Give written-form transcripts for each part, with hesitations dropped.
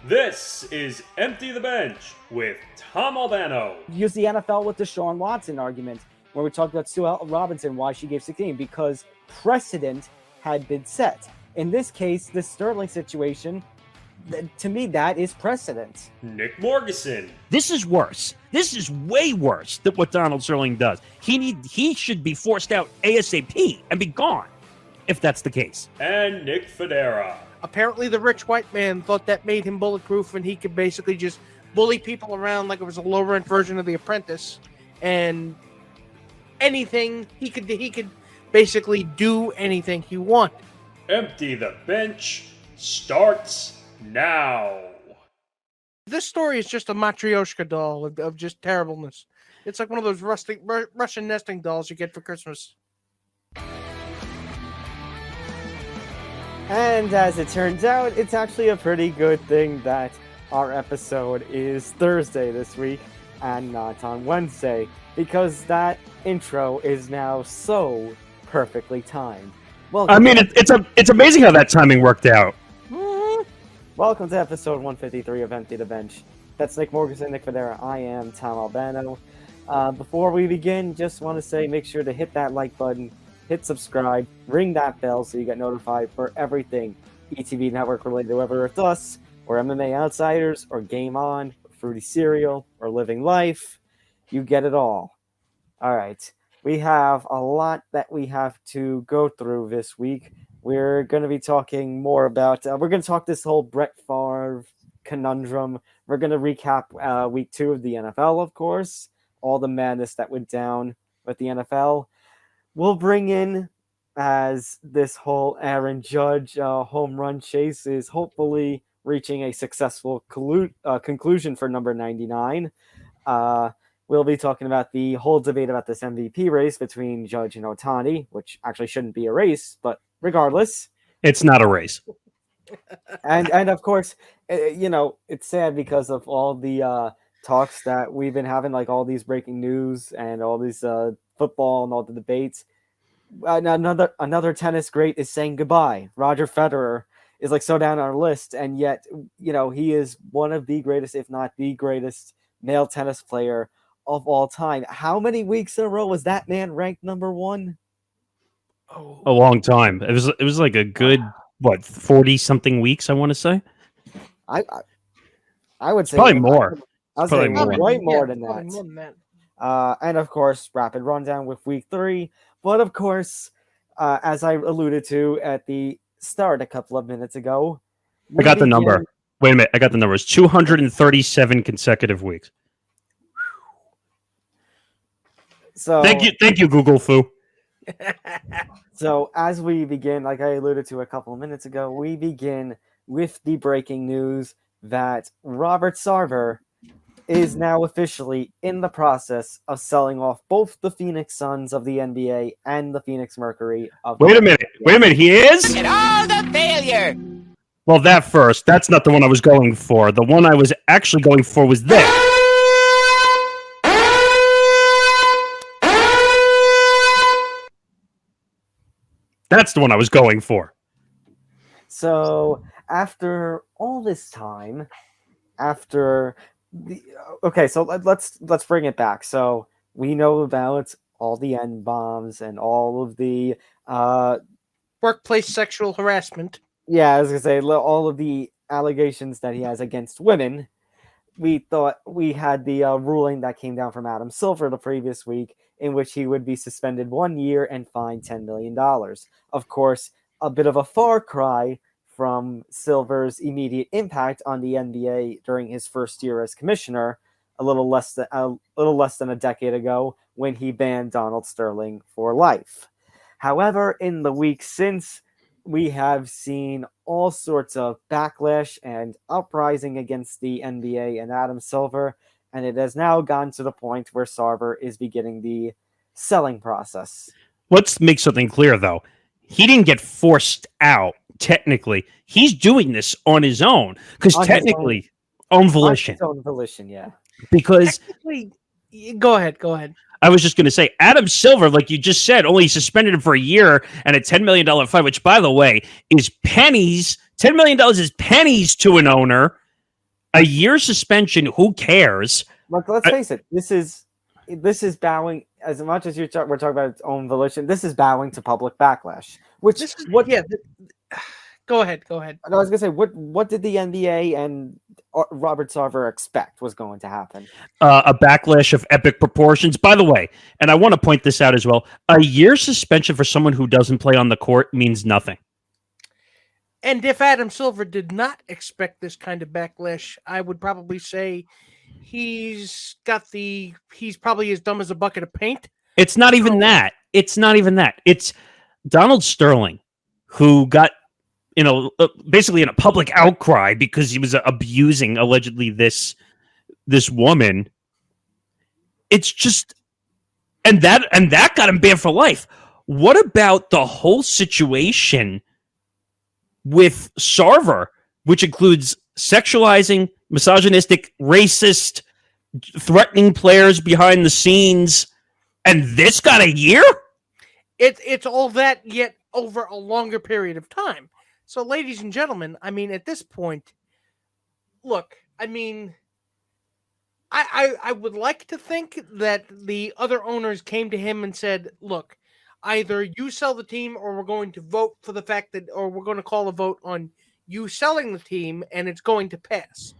This is Empty the Bench with Tom Albano. Use the NFL with the Deshaun Watson argument, where we talked about Sue Robinson, why she gave 16, because precedent had been set. In this case, the Sterling situation, to me, that is precedent. Nick Morgeson. This is worse. This is way worse than what Donald Sterling does. He should be forced out ASAP and be gone, if that's the case. And Nick Federer. Apparently, the rich white man thought that made him bulletproof, and he could basically just bully people around like it was a low-rent version of The Apprentice, and anything he could basically do anything he wanted. Empty the Bench starts now. This story is just a Matryoshka doll of just terribleness. It's like one of those Russian nesting dolls you get for Christmas. And as it turns out, it's actually a pretty good thing that our episode is Thursday this week and not on Wednesday, because that intro is now so perfectly timed. I mean, it's amazing how that timing worked out. Welcome to episode 153 of Empty the Bench. That's Nick Morgeson, Nick Federer. I am Tom Albano. Before we begin, just want to say make sure to hit that like button, hit subscribe, ring that bell so you get notified for everything ETV Network related, whether it's us, or MMA Outsiders, or Game On, or Fruity Cereal, or Living Life. You get it all. All right. We have a lot that we have to go through this week. We're going to be talking more about... we're going to talk this whole Brett Favre conundrum. We're going to recap week 2 of the NFL, of course. All the madness that went down with the NFL. We'll bring in, as this whole Aaron Judge home run chase is hopefully reaching a successful conclusion for number 99. We'll be talking about the whole debate about this MVP race between Judge and Ohtani, which actually shouldn't be a race, but regardless. It's not a race. And of course, it's sad because of all the talks that we've been having, like all these breaking news and all these football and all the debates. Another tennis great is saying goodbye. Roger Federer is like so down on our list, and yet he is one of the greatest, if not the greatest, male tennis player of all time. How many weeks in a row was that man ranked number 1? Oh, a long time. It was like a good 40 something weeks, I want to say. I would say probably more. I was saying way more than that. And of course, rapid rundown with week 3. But of course, as I alluded to at the start a couple of minutes ago, I got the number. Wait a minute, I got the number. It's 237 consecutive weeks. So thank you, Google Foo. So as we begin, like I alluded to a couple of minutes ago, we begin with the breaking news that Robert Sarver is now officially in the process of selling off both the Phoenix Suns of the NBA and the Phoenix Mercury of the Wait a minute, he is? And all the failure! Well, that first, that's not the one I was going for. The one I was actually going for was this. That's the one I was going for. So after all this time, so let's bring it back. So we know about all the N bombs and all of the Workplace sexual harassment. Yeah, I was gonna say all of the allegations that he has against women. We thought we had the ruling that came down from Adam Silver the previous week, in which he would be suspended 1 year and fined $10 million. Of course, a bit of a far cry from Silver's immediate impact on the NBA during his first year as commissioner, a little less than a decade ago, when he banned Donald Sterling for life. However, in the weeks since, we have seen all sorts of backlash and uprising against the NBA and Adam Silver, and it has now gotten to the point where Sarver is beginning the selling process. Let's make something clear, though. He didn't get forced out, technically. He's doing this on his own, because technically, on volition. On his own volition, yeah. Because... Go ahead. I was just going to say, Adam Silver, like you just said, only suspended him for a year and a $10 million fine, which, by the way, is pennies. $10 million is pennies to an owner. A year suspension, who cares? Look, let's face it. This is bowing as much as we're talking about its own volition. This is bowing to public backlash. Which This is what? Yeah. Go ahead. I was gonna say, what did the NBA and Robert Sarver expect was going to happen? A backlash of epic proportions. By the way, and I want to point this out as well, a year suspension for someone who doesn't play on the court means nothing. And if Adam Silver did not expect this kind of backlash, I would probably say he's probably as dumb as a bucket of paint. It's not even that. It's Donald Sterling, who got basically in a public outcry because he was abusing allegedly this woman. It's just, and that got him banned for life. What about the whole situation with Sarver, which includes sexualizing, misogynistic, racist, threatening players behind the scenes, and this got a year? It's all that, yet over a longer period of time. So, ladies and gentlemen, I mean, at this point, look, I mean, I would like to think that the other owners came to him and said, look, either you sell the team or we're going to vote for the fact that, or we're going to call a vote on you selling the team and it's going to pass.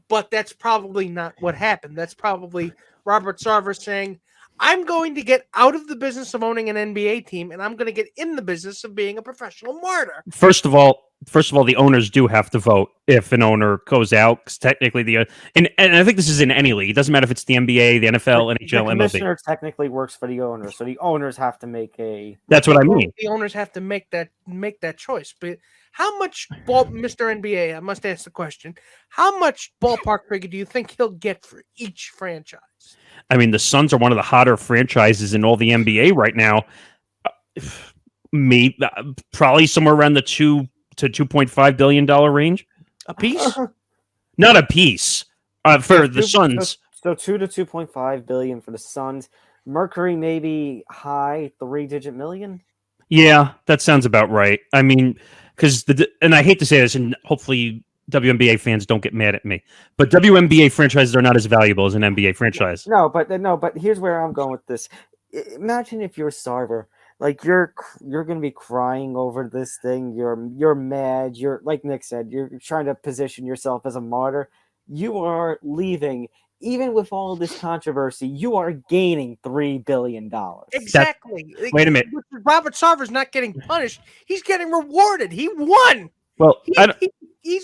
But that's probably not what happened. That's probably Robert Sarver saying, I'm going to get out of the business of owning an NBA team, and I'm going to get in the business of being a professional martyr. First of all, the owners do have to vote if an owner goes out, because technically and I think this is in any league. It doesn't matter if it's the NBA, the NFL, NHL, the commissioner MLB. technically works for the owner, so the owners have to make a. That's what I mean. The owners have to make that choice. But how much Mr. NBA? I must ask the question: how much ballpark figure do you think he'll get for each franchise? I mean, the Suns are one of the hotter franchises in all the NBA right now. Maybe probably somewhere around the $2 to $2.5 billion range. A piece? Not a piece. For the Suns. So 2 to 2.5 billion for the Suns. Mercury maybe high 3-digit million. Yeah, that sounds about right. I mean, because and I hate to say this, and hopefully WNBA fans don't get mad at me, but WNBA franchises are not as valuable as an NBA franchise. No, but here's where I'm going with this. Imagine if you're Sarver, like you're going to be crying over this thing. You're mad. You're, like Nick said, you're trying to position yourself as a martyr. You are leaving, even with all of this controversy. You are gaining $3 billion. Exactly. Wait a minute. Robert Sarver's not getting punished. He's getting rewarded. He won. Well, they're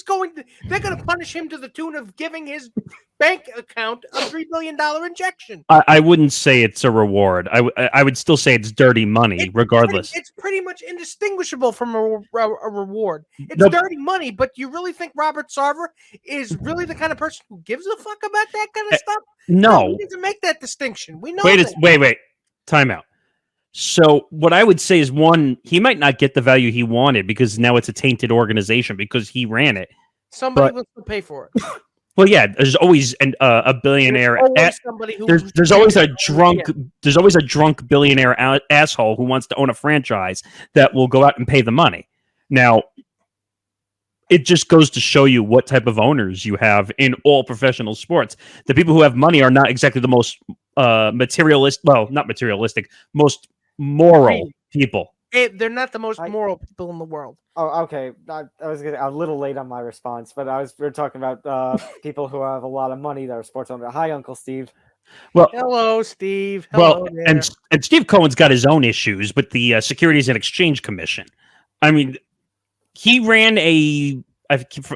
going to punish him to the tune of giving his bank account a $3 billion injection. I wouldn't say it's a reward. I would still say it's dirty money, regardless. It's pretty much indistinguishable from a reward. It's dirty money, but you really think Robert Sarver is really the kind of person who gives a fuck about that kind of stuff? No. We need to make that distinction. We know. Wait. Time out. So what I would say is, one, he might not get the value he wanted because now it's a tainted organization because he ran it. Somebody will still pay for it. Well, yeah, there's always a billionaire. There's always a drunk billionaire asshole who wants to own a franchise that will go out and pay the money. Now, it just goes to show you what type of owners you have in all professional sports. The people who have money are not exactly the most most moral people. They're not the most moral people in the world. Oh, okay. I was a little late on my response, but we're talking about people who have a lot of money that are sports owners. Hi, Uncle Steve. Well, hello, Steve. Hello there. and Steve Cohen's got his own issues with the Securities and Exchange Commission. I mean, he ran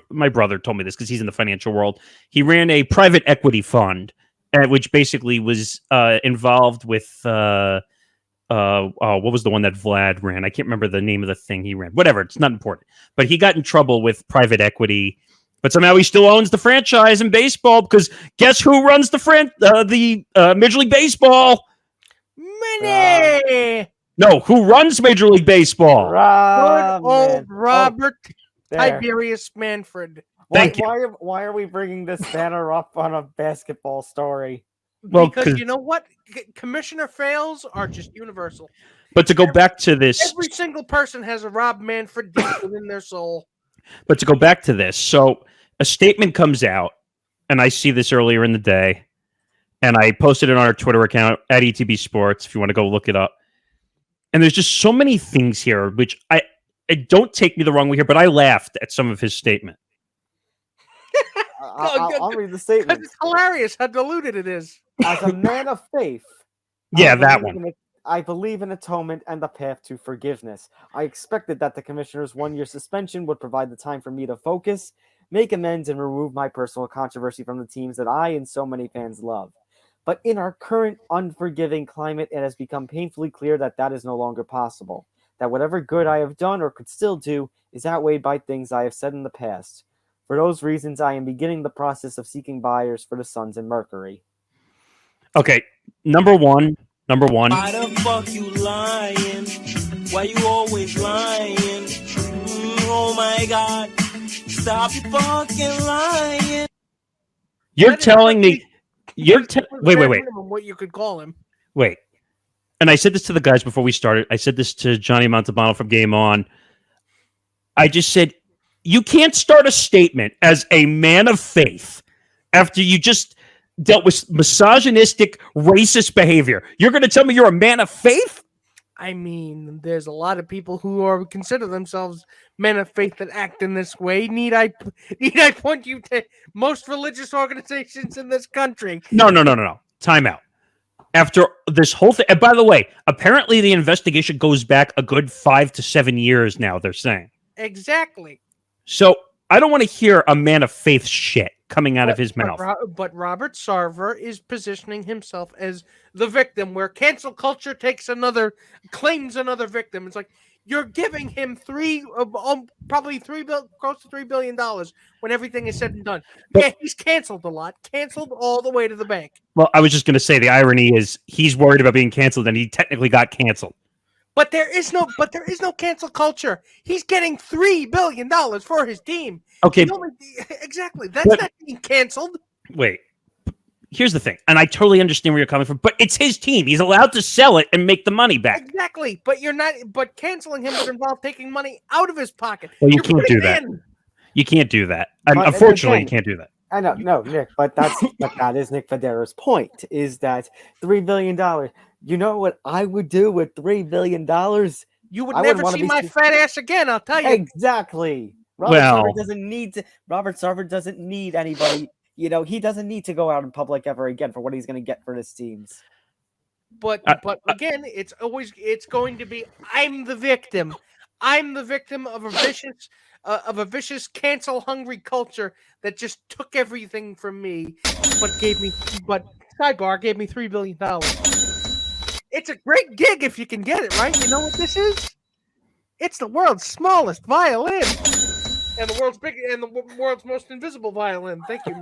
my brother told me this because he's in the financial world. He ran a private equity fund, which basically was involved with what was the one that Vlad ran? I can't remember the name of the thing he ran. Whatever, it's not important. But he got in trouble with private equity, but somehow he still owns the franchise in baseball because guess who runs the Major League Baseball? Money. No, who runs Major League Baseball? Good old Robert Tiberius Manfred. Thank you. Why are we bringing this banner up on a basketball story? Well, because you know what? Commissioner fails are just universal. But to go back to this... Every single person has a Rob Manfred deep within their soul. But to go back to this, so a statement comes out, and I see this earlier in the day, and I posted it on our Twitter account at ETB Sports if you want to go look it up. And there's just so many things here, which I don't take me the wrong way here, but I laughed at some of his statement. I'll read the statement. It's hilarious how diluted it is. As a man of faith, Yeah, that one. I believe in atonement and the path to forgiveness. I expected that the commissioner's 1-year suspension would provide the time for me to focus, make amends, and remove my personal controversy from the teams that I and so many fans love. But in our current unforgiving climate, it has become painfully clear that that is no longer possible. That whatever good I have done or could still do is outweighed by things I have said in the past. For those reasons, I am beginning the process of seeking buyers for the Suns and Mercury. Okay, number one. Why the fuck you lying? Why you always lying? Oh my God. Stop you fucking lying. You're telling me... Wait. What you could call him. Wait. And I said this to the guys before we started. I said this to Johnny Montalbano from Game On. I just said, you can't start a statement as a man of faith after you just dealt with misogynistic, racist behavior. You're going to tell me you're a man of faith? I mean, there's a lot of people who consider themselves men of faith that act in this way. Need I point you to most religious organizations in this country? No. Time out. After this whole thing, and by the way, apparently the investigation goes back a good 5 to 7 years now, they're saying. Exactly. So I don't want to hear a man of faith shit coming out of his mouth. But Robert Sarver is positioning himself as the victim, where cancel culture claims another victim. It's like, you're giving him close to $3 billion when everything is said and done. Yeah, he's canceled a lot, canceled all the way to the bank. Well, I was just going to say the irony is he's worried about being canceled, and he technically got canceled. But there is no cancel culture. He's getting $3 billion for his team. Okay, exactly. That's not being canceled. Wait. Here's the thing, and I totally understand where you're coming from, but it's his team. He's allowed to sell it and make the money back. Exactly, but you're not. But canceling him would involve taking money out of his pocket. Well, you can't do that. You can't do that. Unfortunately, you can't do that. I know, no, Nick, but that is Nick Federer's point. Is that $3 billion? You know what I would do with $3 billion? You would never see my fat ass again. I'll tell you. Exactly. Robert Sarver doesn't need anybody. You know, he doesn't need to go out in public ever again for what he's going to get for his teams. But again, it's going to be, I'm the victim. I'm the victim of a vicious cancel hungry culture that just took everything from me, but gave me $3 billion. It's a great gig if you can get it, right? You know what this is? It's the world's smallest violin. And the world's most invisible violin. Thank you,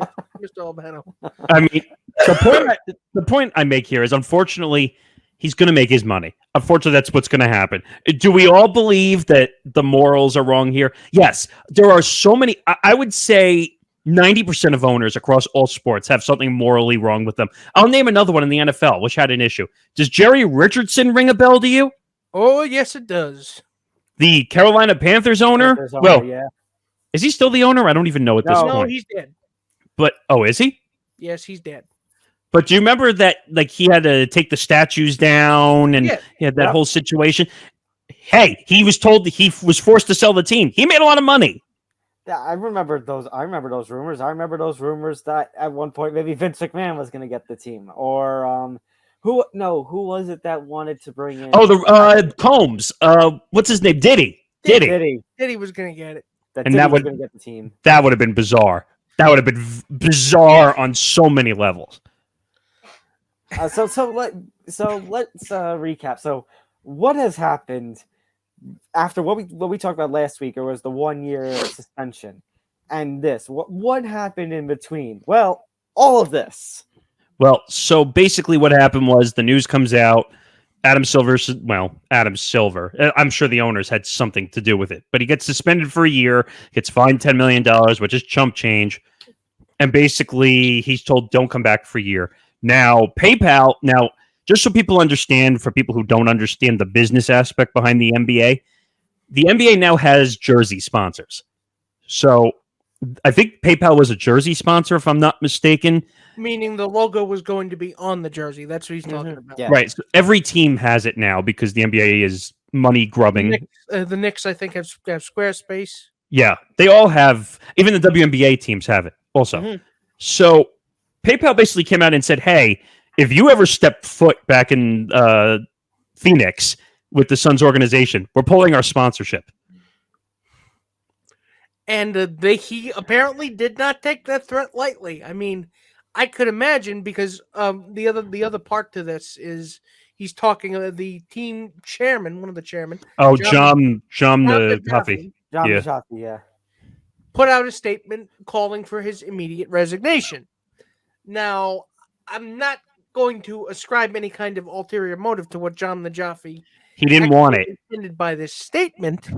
Mr. Albano. I mean, the point I make here is, unfortunately, he's going to make his money. Unfortunately, that's what's going to happen. Do we all believe that the morals are wrong here? Yes. There are so many. I would say 90% of owners across all sports have something morally wrong with them. I'll name another one in the NFL, which had an issue. Does Jerry Richardson ring a bell to you? Oh, yes, it does. The Carolina Panthers owner? Yeah. Is he still the owner? I don't even know at this point. No, he's dead. But, is he? Yes, he's dead. But do you remember that, like, he had to take the statues down and he had that whole situation? Hey, he was told that he was forced to sell the team. He made a lot of money. Yeah, I remember those rumors. I remember those rumors that at one point maybe Vince McMahon was going to get the team, or who was it that wanted to bring in? Oh, Combs. What's his name? Diddy was going to get it. That would get the team. That would have been bizarre. That would have been bizarre on so many levels. So let's recap. So what has happened after what we talked about last week? It was the 1-year suspension, and this. What happened in between? Well, all of this. Well, so basically, what happened was the news comes out. Adam Silver. I'm sure the owners had something to do with it, but he gets suspended for a year, gets fined $10 million, which is chump change. And basically he's told, don't come back for a year. Now, PayPal, just so people understand, for people who don't understand the business aspect behind the NBA now has jersey sponsors. So I think PayPal was a jersey sponsor, if I'm not mistaken. Meaning the logo was going to be on the jersey. That's what he's talking about. Yeah. Right. So every team has it now because the NBA is money grubbing. The Knicks, I think, have Squarespace. Yeah, they all have. Even the WNBA teams have it also. Mhm. So PayPal basically came out and said, "Hey, if you ever step foot back in Phoenix with the Suns organization, we're pulling our sponsorship." And he apparently did not take that threat lightly. I mean, I could imagine because the other part to this is he's talking the team chairman, one of the chairmen. Oh, John the Coffee. John Yeah. Jaffe, yeah. Put out a statement calling for his immediate resignation. Now, I'm not going to ascribe any kind of ulterior motive to what John the Jaffe He didn't want it. intended by this statement.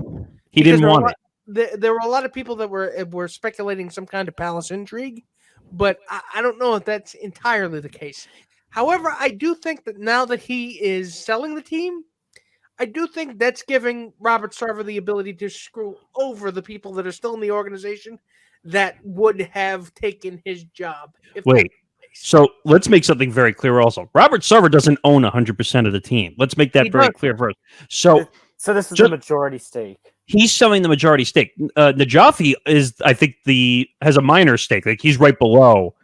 He didn't want it. There were a lot of people that were speculating some kind of palace intrigue, but I don't know if that's entirely the case. However, I do think that now that he is selling the team, I do think that's giving Robert Sarver the ability to screw over the people that are still in the organization that would have taken his job. Wait. So let's make something very clear also. Robert Sarver doesn't own 100% of the team. Let's make that very clear first. So this is the majority stake. He's selling the majority stake. Najafi is, I think, has a minor stake. Like he's right below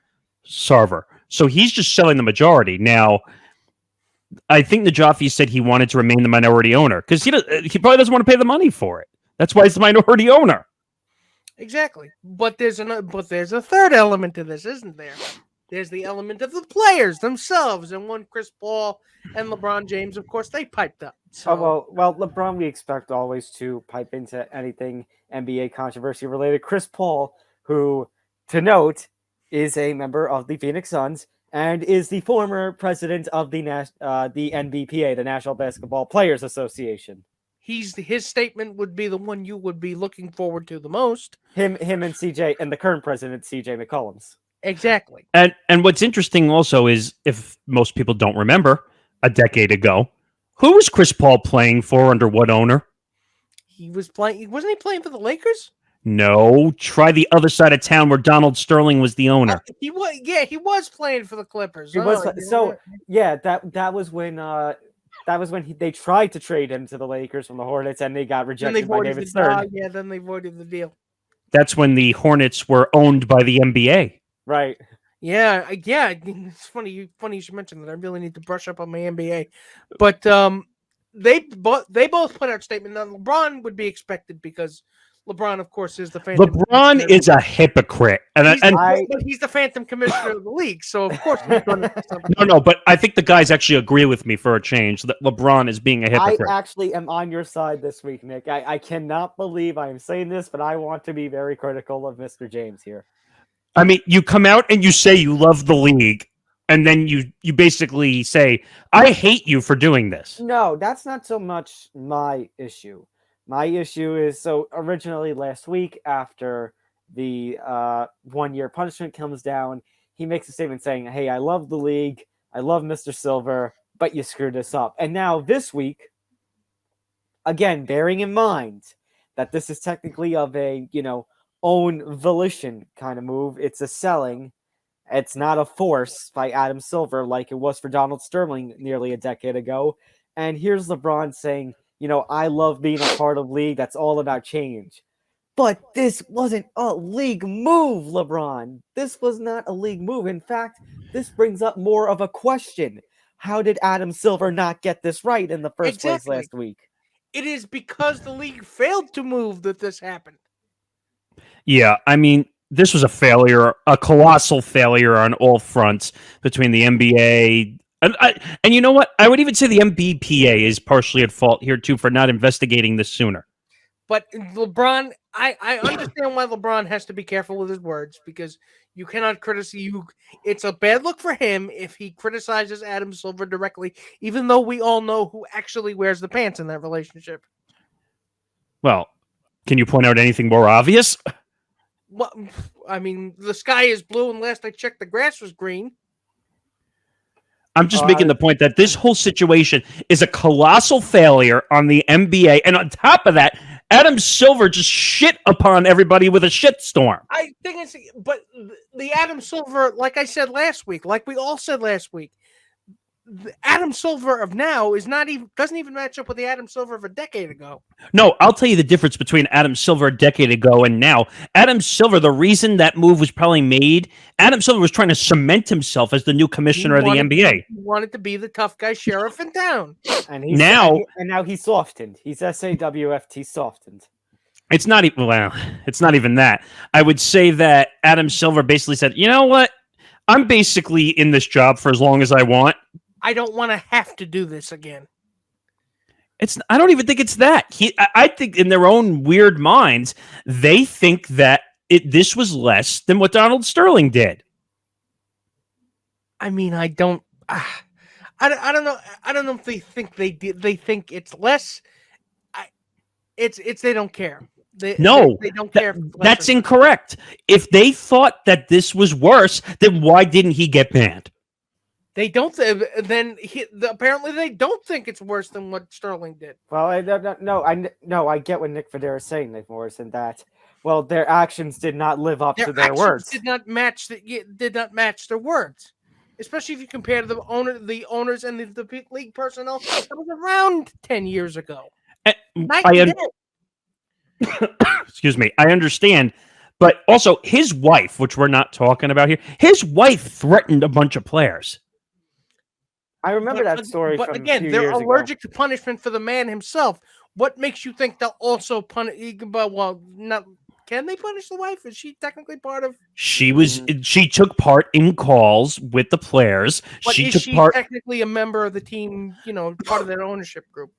Sarver. So he's just selling the majority. Now, I think Najafi said he wanted to remain the minority owner because he probably doesn't want to pay the money for it. That's why he's the minority owner. Exactly. But there's a third element to this, isn't there? There's the element of the players themselves, and when Chris Paul and LeBron James, of course, they piped up. So. Well, LeBron we expect always to pipe into anything NBA controversy related. Chris Paul, who, to note, is a member of the Phoenix Suns and is the former president of the NBPA, the National Basketball Players Association. His statement would be the one you would be looking forward to the most. Him and CJ, and the current president, CJ McCollum's. Exactly. And what's interesting also is, if most people don't remember, a decade ago, who was Chris Paul playing for under what owner? He was playing. Wasn't he playing for the Lakers? No. Try the other side of town where Donald Sterling was the owner. He was. Yeah, he was playing for the Clippers. That was when they tried to trade him to the Lakers from the Hornets, and they got rejected by David Stern. Then they voided the deal. That's when the Hornets were owned by the NBA. Right. Yeah. It's funny. You should mention that. I really need to brush up on my NBA. But they both put out statement. Now LeBron would be expected because LeBron, of course, is the Phantom. LeBron is a hypocrite, he's the Phantom Commissioner of the league. So of course he's going to say something. No, but I think the guys actually agree with me for a change that LeBron is being a hypocrite. I actually am on your side this week, Nick. I cannot believe I am saying this, but I want to be very critical of Mr. James here. I mean, you come out and you say you love the league, and then you basically say, I hate you for doing this. No, that's not so much my issue. My issue is, so originally last week, after the 1-year punishment comes down, he makes a statement saying, hey, I love the league, I love Mr. Silver, but you screwed us up. And now this week, again, bearing in mind that this is technically of a, own volition kind of move. It's a selling. It's not a force by Adam Silver like it was for Donald Sterling nearly a decade ago. And here's LeBron saying, I love being a part of league. That's all about change. But this wasn't a league move, LeBron. This was not a league move. In fact, this brings up more of a question. How did Adam Silver not get this right in the first place last week? It is because the league failed to move that this happened. Yeah, I mean, this was a failure, a colossal failure on all fronts between the NBA. And you know what? I would even say the NBPA is partially at fault here, too, for not investigating this sooner. But LeBron, I understand why LeBron has to be careful with his words, because you cannot criticize. It's a bad look for him if he criticizes Adam Silver directly, even though we all know who actually wears the pants in that relationship. Well, can you point out anything more obvious? Well, I mean, the sky is blue, and last I checked, the grass was green. I'm just making the point that this whole situation is a colossal failure on the NBA. And on top of that, Adam Silver just shit upon everybody with a shitstorm. I think it's, but the Adam Silver, like I said last week, like we all said last week, the Adam Silver of now doesn't even match up with the Adam Silver of a decade ago. No, I'll tell you the difference between Adam Silver a decade ago and now. Adam Silver, the reason that move was probably made, Adam Silver was trying to cement himself as the new commissioner of the NBA. He wanted to be the tough guy sheriff in town. And now he's softened. He's SAWFT softened. It's not even that. I would say that Adam Silver basically said, you know what? I'm basically in this job for as long as I want. I don't want to have to do this again. I don't even think it's that. I think in their own weird minds, they think that this was less than what Donald Sterling did. I mean, I don't know. I don't know if they think they did. They think it's less. It's they don't care. They don't care. That's incorrect. If they thought that this was worse, then why didn't he get banned? They don't. Apparently they don't think it's worse than what Sterling did. Well, I get what Nick Federer is saying, Nick Morris, and that. Well, their actions did not live up to their words. Did not match their words. Especially if you compare to the owners and the league personnel that was around 10 years ago. Excuse me. I understand. But also his wife, which we're not talking about here, his wife threatened a bunch of players. I remember that story. But from again, a few they're years allergic ago. to punishment for the man himself. What makes you think they'll also punish? Well, not. Can they punish the wife? Is she technically part of? She took part in calls with the players. But is she technically a member of the team? Part of their ownership group.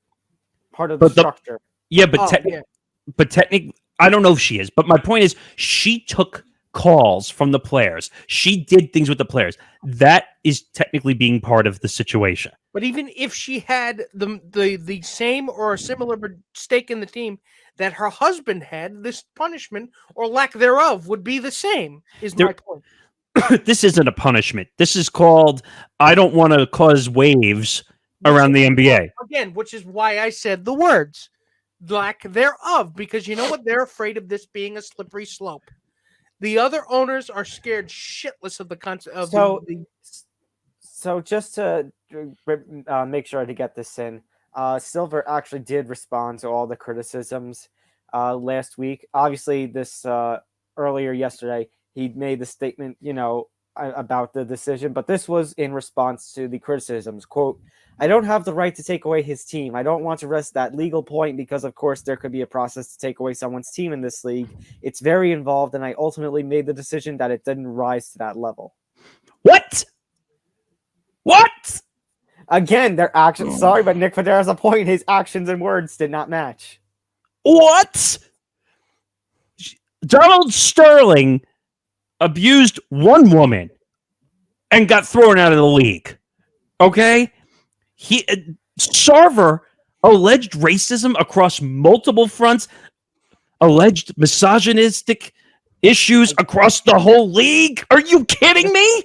Part of the structure. But technically, I don't know if she is. But my point is, she took calls from the players. She did things with the players. That is technically being part of the situation. But even if she had the same or a similar stake in the team that her husband had, this punishment or lack thereof would be the same, my point. This isn't a punishment. This is called, I don't want to cause waves around the NBA. Again, which is why I said the words, lack thereof, because you know what? They're afraid of this being a slippery slope. The other owners are scared shitless of the concept of So just to make sure to get this in, Silver actually did respond to all the criticisms last week. Obviously, this earlier yesterday, he made the statement, about the decision, but this was in response to the criticisms. Quote, I don't have the right to take away his team. I don't want to rest that legal point because, of course, there could be a process to take away someone's team in this league. It's very involved, and I ultimately made the decision that it didn't rise to that level. What? Again, their actions. Sorry, but Nick Federer has a point. His actions and words did not match. What? Donald Sterling abused one woman and got thrown out of the league. Okay? Sarver alleged racism across multiple fronts, alleged misogynistic issues across the whole league. Are you kidding me?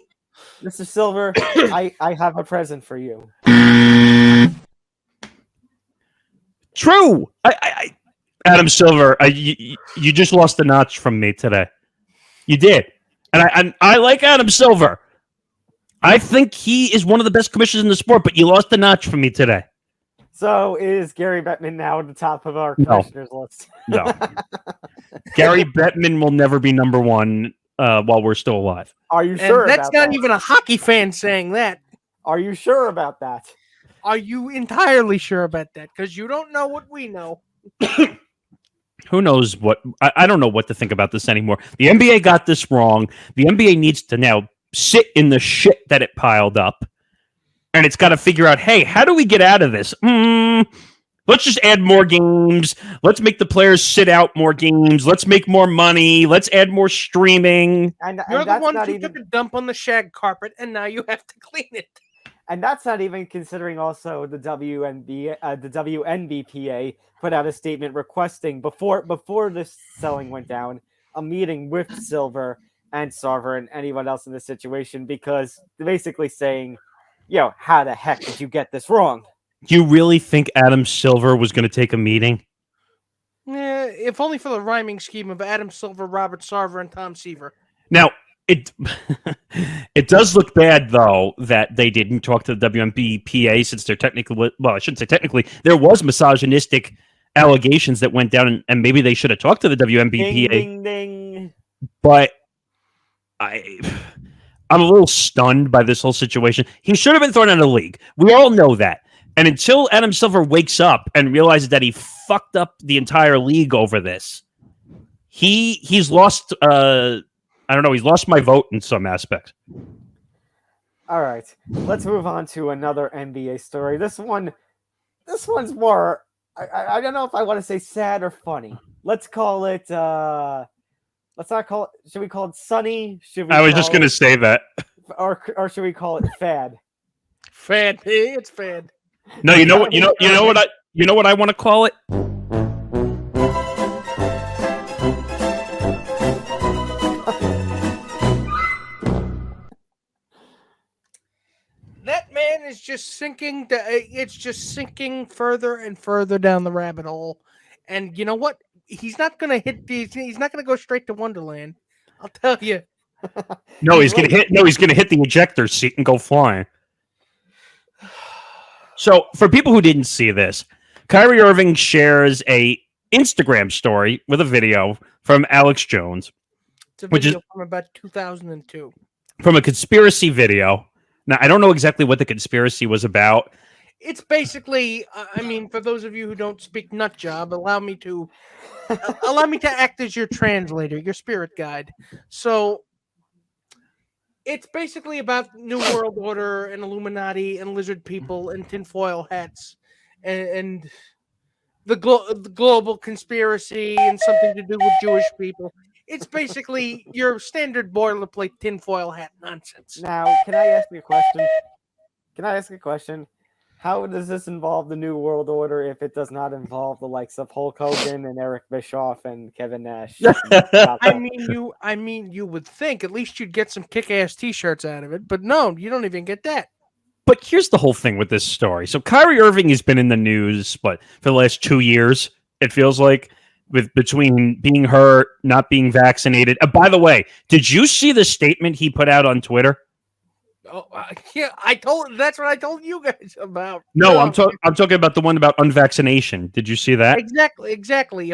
Mr. Silver, I have a present for you. True. Adam Silver, you just lost a notch from me today. You did. And I like Adam Silver. I think he is one of the best commissioners in the sport, but you lost a notch from me today. So is Gary Bettman now at the top of our commissioners list? No. Gary Bettman will never be number one while we're still alive. Are you sure? That's not even a hockey fan saying that. Are you sure about that? Are you entirely sure about that? Because you don't know what we know. Who knows what? I don't know what to think about this anymore. The NBA got this wrong. The NBA needs to now sit in the shit that it piled up. And it's got to figure out, hey, how do we get out of this? Let's just add more games. Let's make the players sit out more games. Let's make more money. Let's add more streaming. You're the one who took a dump on the shag carpet, and now you have to clean it. And that's not even considering also the WNBPA put out a statement requesting before this selling went down, a meeting with Silver and Sarver and anyone else in this situation, because they're basically saying, how the heck did you get this wrong? You really think Adam Silver was going to take a meeting? Yeah, if only for the rhyming scheme of Adam Silver, Robert Sarver, and Tom Seaver. Now, it it does look bad, though, that they didn't talk to the WNBPA since they're technically, well, I shouldn't say technically, there was misogynistic allegations that went down, and maybe they should have talked to the WNBPA. Ding, ding, ding. But I'm a little stunned by this whole situation. He should have been thrown out of the league. We all know that. And until Adam Silver wakes up and realizes that he fucked up the entire league over this, he's lost. I don't know. He's lost my vote in some aspects. All right, let's move on to another NBA story. This one's more. I don't know if I want to say sad or funny. Let's call it. Let's not call it. Should we call it sunny? I was just going to say that. Or should we call it fad? Fad. It's fad. No, you know what? You know what I want to call it. That man is just sinking. It's just sinking further and further down the rabbit hole. And you know what? He's not going to hit these. He's not going to go straight to Wonderland. I'll tell you. No, he's going to hit. No, he's going to hit the ejector seat and go flying. So, for people who didn't see this, Kyrie Irving shares a Instagram story with a video from Alex Jones, It's a which is video from about 2002. from a conspiracy video. Now, I don't know exactly what the conspiracy was about. It's basically, I mean, for those of you who don't speak nut job, allow me to act as your translator, your spirit guide. So it's basically about New World Order and Illuminati and lizard people and tinfoil hats and the global conspiracy and something to do with Jewish people. It's basically your standard boilerplate tinfoil hat nonsense. Now, can I ask you a question? How does this involve the New World Order if it does not involve the likes of Hulk Hogan and Eric Bischoff and Kevin Nash? I mean, you would think at least you'd get some kick-ass T-shirts out of it, but no, you don't even get that. But here's the whole thing with this story. So Kyrie Irving has been in the news, for the last 2 years, it feels like, between being hurt, not being vaccinated. By the way, did you see the statement he put out on Twitter? Oh, yeah, that's what I told you guys about. No, I'm talking about the one about unvaccination. Did you see that? Exactly.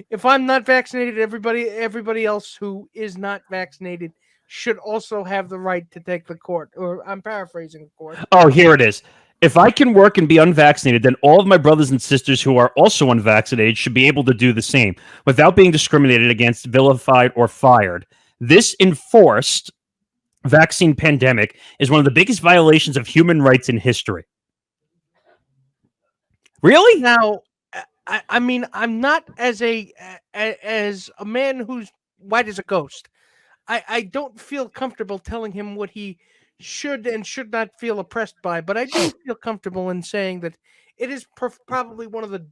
If I'm not vaccinated, everybody else who is not vaccinated should also have the right to take the court. Or I'm paraphrasing, of course. Oh, here it is. If I can work and be unvaccinated, then all of my brothers and sisters who are also unvaccinated should be able to do the same without being discriminated against, vilified, or fired. This enforced vaccine pandemic is one of the biggest violations of human rights in history. Really? Now, I mean, I'm not as a man who's white as a ghost. I don't feel comfortable telling him what he should and should not feel oppressed by, but I do feel comfortable in saying that it is probably one of the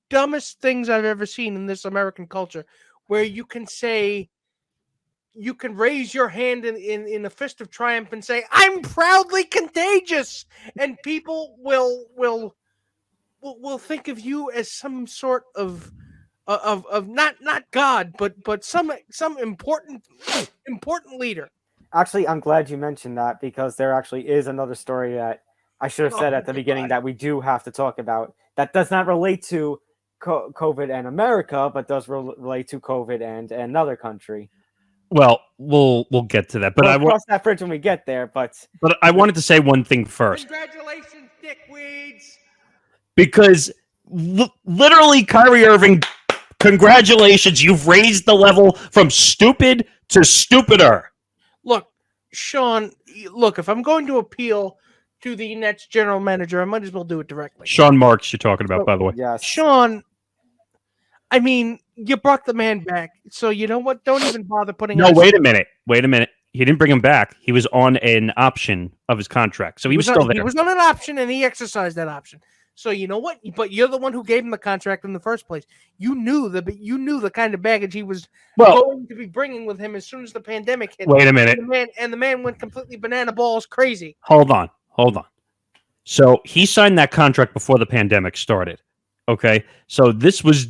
dumbest things I've ever seen in this American culture, where you can raise your hand in a fist of triumph and say, "I'm proudly contagious," and people will think of you as some sort of not God, but some important leader. Actually, I'm glad you mentioned that because there actually is another story that I should have said at the beginning that we do have to talk about that does not relate to COVID and America, but does relate to COVID and another country. Well, we'll get to that, but we'll cross that bridge when we get there. But I wanted to say one thing first. Congratulations, dickweeds! Because literally, Kyrie Irving, congratulations, you've raised the level from stupid to stupider. Look, Sean, if I'm going to appeal to the Nets general manager, I might as well do it directly. Sean Marks, you're talking about, by the way. Yes. Sean, I mean, you brought the man back, so you know what? Don't even bother putting. No, wait a minute. He didn't bring him back. He was on an option of his contract, so he was still there. He was on an option, and he exercised that option. So you know what? But you're the one who gave him the contract in the first place. You knew the kind of baggage he was going to be bringing with him as soon as the pandemic hit. Wait a minute. And the man went completely banana balls crazy. Hold on. So he signed that contract before the pandemic started. Okay, so this was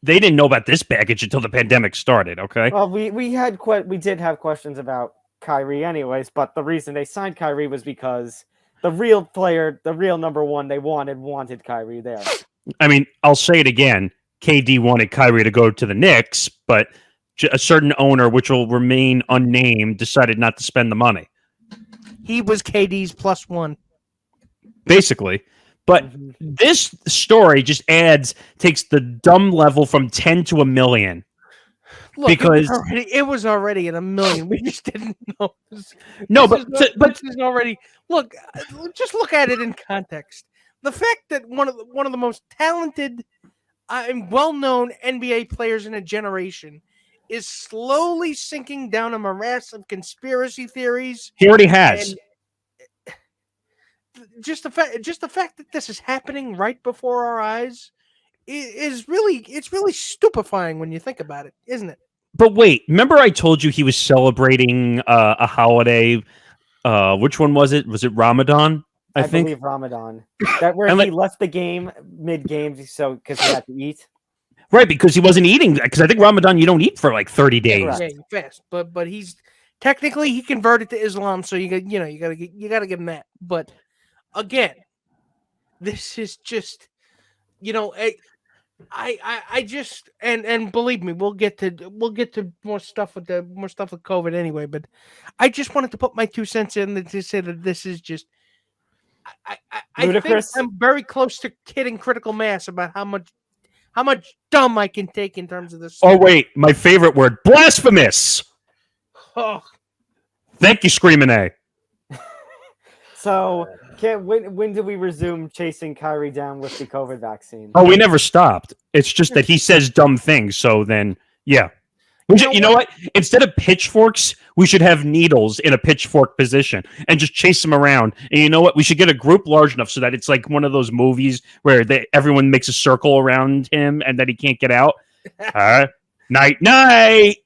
they didn't know about this baggage until the pandemic started. Okay, Well, we did have questions about Kyrie anyways, but the reason they signed Kyrie was because the real player, the real number one they wanted Kyrie there. I mean, I'll say it again. KD wanted Kyrie to go to the Knicks, but a certain owner, which will remain unnamed, decided not to spend the money. He was KD's +1. Basically. But this story just takes the dumb level from 10 to a million. Look, because it was already at 1 million. We just didn't know. This is already look. Just look at it in context. The fact that one of the most talented and well-known NBA players in a generation is slowly sinking down a morass of conspiracy theories. He already has. Just the fact that this is happening right before our eyes is really stupefying when you think about it, isn't it? But wait, remember I told you he was celebrating a holiday? Which one was it? Was it Ramadan? I think believe Ramadan. That where he left the game mid-game because he had to eat. Right, because he wasn't eating. Because I think Ramadan you don't eat for like 30 days. Yeah, you fast. But he's technically he converted to Islam, so you gotta give him that. But again, this is just I just and believe me, we'll get to more stuff with COVID anyway. But I just wanted to put my 2 cents in to say that this is just. I think I'm very close to hitting critical mass about how much dumb I can take in terms of this. Oh wait, my favorite word, blasphemous. Oh. Thank you, Screaming A. So, when do we resume chasing Kyrie down with the COVID vaccine? Oh, we never stopped. It's just that he says dumb things. So then, yeah. You know what? Instead of pitchforks, we should have needles in a pitchfork position and just chase them around. And you know what? We should get a group large enough so that it's like one of those movies where everyone makes a circle around him and that he can't get out. Night.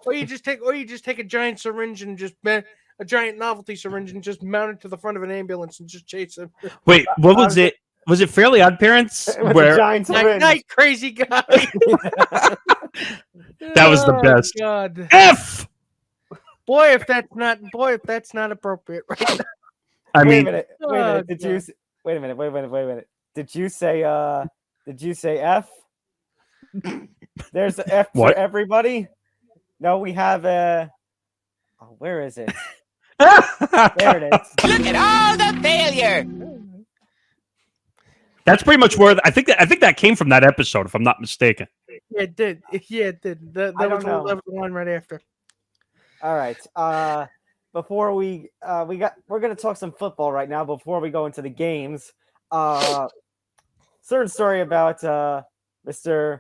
Or you just take a giant syringe and just a giant novelty syringe and just mount it to the front of an ambulance and just chase him. Wait, what was it? Was it Fairly Odd Parents? Where giant syringe. Night, crazy guy. That was the best. God. F. Boy, if that's not appropriate, right? I mean, wait a minute. Wait a minute. Did you say F? There's an F for everybody. No, we have a. Oh, where is it? There it is. Look at all the failure. That's pretty much where I think that came from that episode, if I'm not mistaken. Yeah, it did. That was the one right after. All right. Before we're gonna talk some football right now. Before we go into the games, certain story about Mr.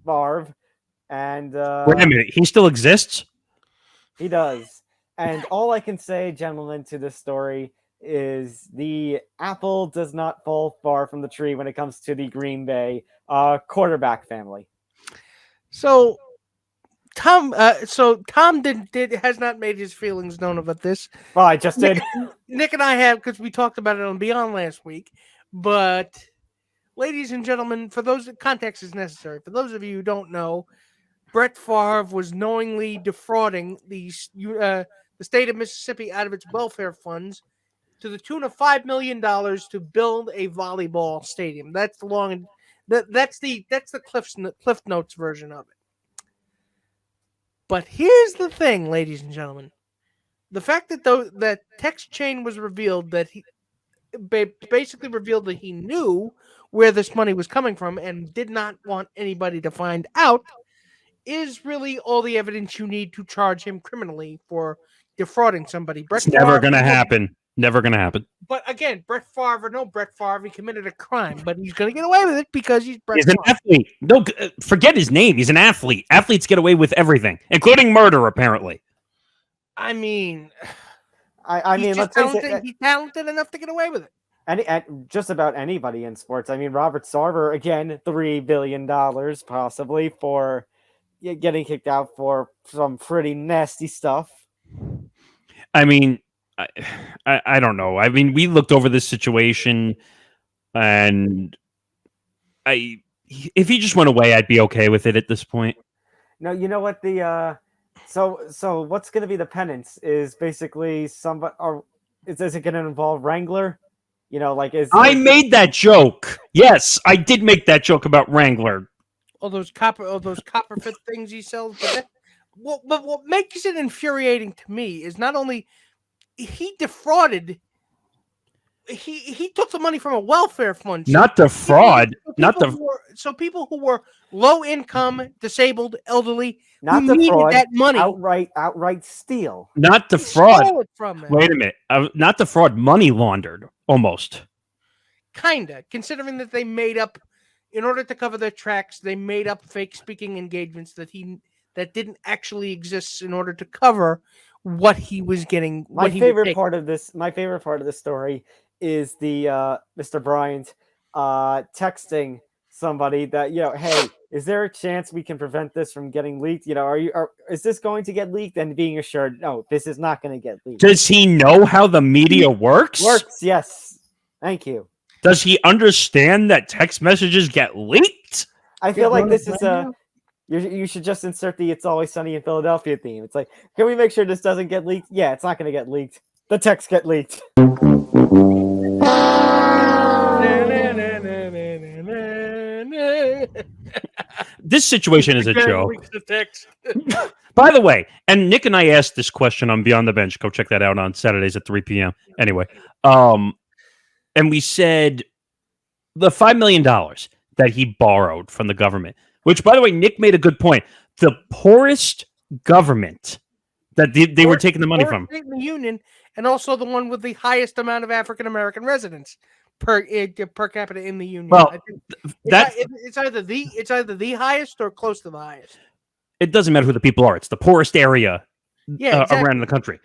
Favre, and wait a minute, he still exists? He does. And all I can say, gentlemen, to this story is the apple does not fall far from the tree when it comes to the Green Bay quarterback family. So Tom has not made his feelings known about this. Well, I just did. Nick and I have, because we talked about it on Beyond last week. But, ladies and gentlemen, context is necessary. For those of you who don't know, Brett Favre was knowingly defrauding the state of Mississippi out of its welfare funds to the tune of $5 million to build a volleyball stadium. That's the Cliff Notes version of it. But here's the thing, ladies and gentlemen. The fact that that text chain was revealed, that he basically revealed that he knew where this money was coming from and did not want anybody to find out, is really all the evidence you need to charge him criminally for defrauding somebody. It's never going to happen. Never going to happen. But again, Brett Favre, he committed a crime, but he's going to get away with it because he's Brett Favre. He's an athlete. No, forget his name. He's an athlete. Athletes get away with everything, including murder, apparently. I mean, let's face it. He's talented enough to get away with it. Just about anybody in sports. I mean, Robert Sarver, again, $3 billion possibly for getting kicked out for some pretty nasty stuff. I mean, I don't know. I mean, we looked over this situation, and if he just went away, I'd be okay with it at this point. No, you know what so what's going to be the penance is basically somebody, or is it going to involve Wrangler? You know, like I made that joke. Yes, I did make that joke about Wrangler. All those copperfit things he sells. But what makes it infuriating to me is not only he defrauded. He took the money from a welfare fund. Not the fraud. So people who were low income, disabled, elderly, not who the needed fraud, that money. Outright steal. Not the He fraud. stole it from them. Wait a minute. Not the fraud. Money laundered. Almost. Kinda, considering that they made up, in order to cover their tracks, they made up fake speaking engagements that didn't actually exist in order to cover what he was getting. My favorite part of this story is the Mr. Bryant texting somebody that, hey, is there a chance we can prevent this from getting leaked? Is this going to get leaked? And being assured, no, this is not going to get leaked. Does he know how the media works? Yes. Thank you. Does he understand that text messages get leaked? I feel like this is you should just insert the "It's Always Sunny in Philadelphia" theme. It's like, can we make sure this doesn't get leaked? Yeah, it's not going to get leaked. The text get leaked. This situation is a joke. By the way, and Nick and I asked this question on Beyond the Bench. Go check that out on Saturdays at 3 p.m. Anyway, and we said the $5 million that he borrowed from the government, which, by the way, Nick made a good point. The poorest government that they were taking the money from. In the union, and also the one with the highest amount of African American residents per capita in the union. Well, I think it's either the highest or close to the highest. It doesn't matter who the people are. It's the poorest area around the country.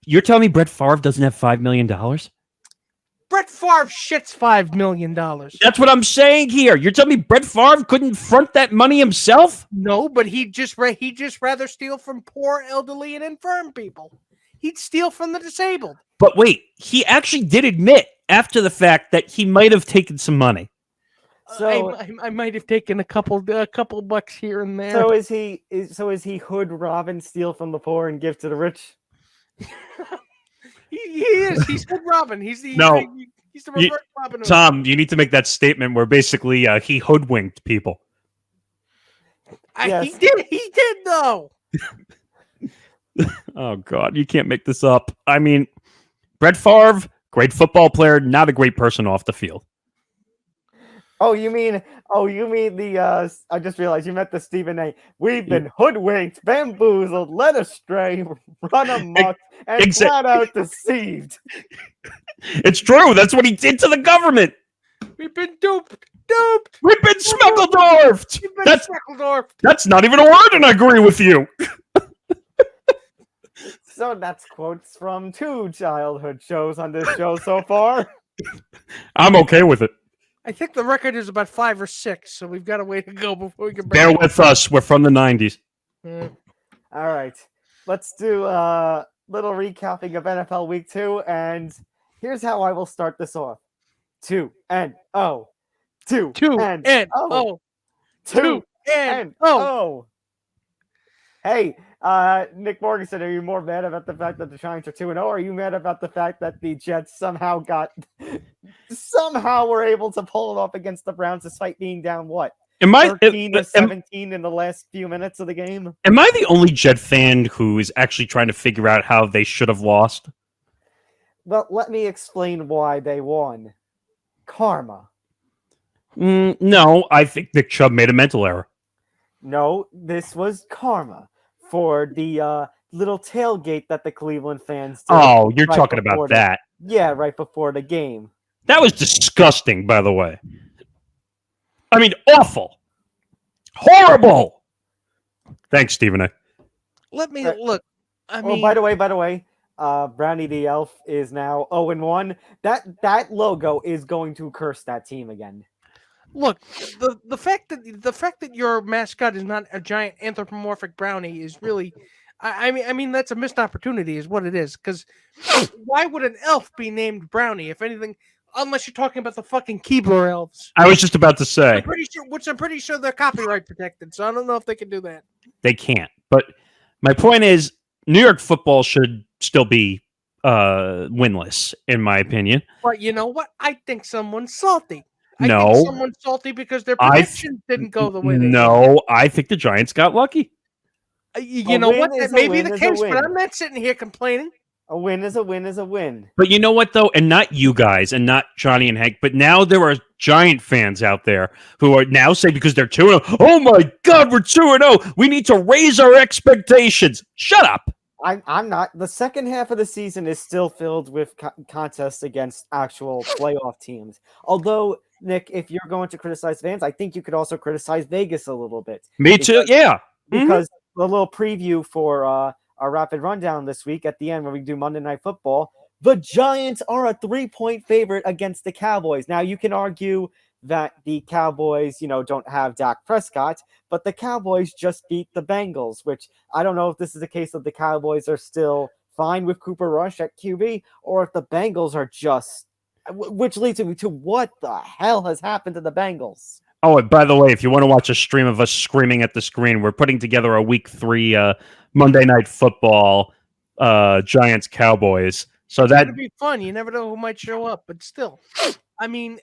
You're telling me Brett Favre doesn't have $5 million? Brett Favre shits $5 million. That's what I'm saying here. You're telling me Brett Favre couldn't front that money himself? No, but he'd just rather steal from poor, elderly, and infirm people. He'd steal from the disabled. But wait, he actually did admit after the fact that he might have taken some money. So I might have taken a couple bucks here and there. So is he hood rob and steal from the poor and give to the rich? He is. He's hood robbing. He's the reverse Robin Hood. Tom, you need to make that statement where basically he hoodwinked people. Yes. He did though. Oh God, you can't make this up. I mean, Brett Favre, great football player, not a great person off the field. Oh, you mean the I just realized you meant the Stephen A. We've been hoodwinked, bamboozled, led astray, run amok, and flat out deceived. It's true. That's what he did to the government. We've been duped. We've been Smeckledorfed. That's not even a word, and I agree with you. So that's quotes from 2 childhood shows on this show so far. I'm okay with it. I think the record is about 5 or 6, so we've got a way to go before we can bear with us. We're from the 90s. All right. Let's do a little recapping of NFL Week 2, and here's how I will start this off. 2-0. 2-0. 2-0. Hey, Nick Morganson, are you more mad about the fact that the Giants are 2-0, or are you mad about the fact that the Jets somehow were able to pull it off against the Browns despite being down 13-17 in the last few minutes of the game? Am I the only Jet fan who is actually trying to figure out how they should have lost? Well, let me explain why they won. Karma. No, I think Nick Chubb made a mental error. No, this was karma for the little tailgate that the Cleveland fans did. Oh, you're talking about that. Yeah, right before the game. That was disgusting, by the way. I mean, awful. Horrible. Thanks, Stephen A. Let me look. By the way, Brownie the Elf is now 0-1. That logo is going to curse that team again. Look, the fact that your mascot is not a giant anthropomorphic brownie is really, I mean that's a missed opportunity, is what it is. Because why would an elf be named Brownie? If anything, unless you're talking about the fucking Keebler elves. I was just about to say I'm pretty sure they're copyright protected, so I don't know if they can do that. they can't. But my point is, New York football should still be winless, in my opinion. But you know what? I think someone's salty. No. I think someone's salty because their predictions didn't go the way they did. No, I think the Giants got lucky. You know what? That may be the case, but I'm not sitting here complaining. A win is a win is a win. But you know what, though? And not you guys and not Johnny and Hank, but now there are Giant fans out there who are now saying because they're 2-0, oh my God, we're 2-0. We need to raise our expectations. Shut up. I'm not. The second half of the season is still filled with contests against actual playoff teams. Although, Nick, if you're going to criticize fans, I think you could also criticize Vegas a little bit. Me too, yeah. Because a little preview for our rapid rundown this week at the end when we do Monday Night Football, the Giants are a 3-point favorite against the Cowboys. Now, you can argue that the Cowboys, don't have Dak Prescott, but the Cowboys just beat the Bengals, which I don't know if this is a case of the Cowboys are still fine with Cooper Rush at QB, or if the Bengals are just, which leads me to what the hell has happened to the Bengals? Oh, and by the way, if you want to watch a stream of us screaming at the screen, we're putting together a Week 3 Monday Night Football Giants Cowboys. So that would be fun. You never know who might show up, but still, I mean,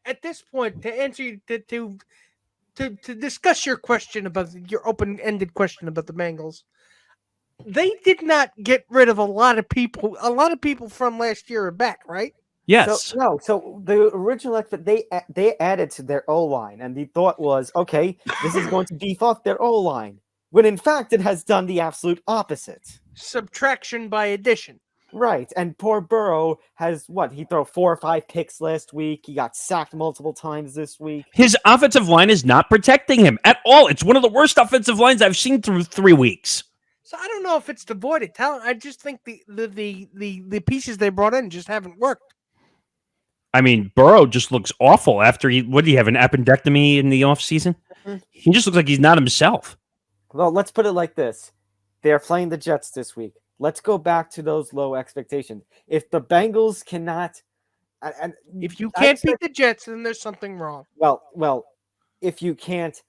at this point, to answer you, to discuss your question about your open-ended question about the Bengals, they did not get rid of a lot of people. A lot of people from last year are back, right? yes. So the original they added to their O-line, and the thought was, okay, this is going to beef up their O-line, when in fact it has done the absolute opposite. Subtraction by addition. Right, and poor Burrow has he threw 4 or 5 picks last week. He got sacked multiple times this week. His offensive line is not protecting him at all. It's one of the worst offensive lines I've seen through 3 weeks. So I don't know if it's devoid of talent. I just think the pieces they brought in just haven't worked. I mean, Burrow just looks awful after did he have an appendectomy in the offseason? Mm-hmm. He just looks like he's not himself. Well, let's put it like this. They're playing the Jets this week. Let's go back to those low expectations. If the Bengals cannot... and if you can't beat the Jets, then there's something wrong. Well, if you can't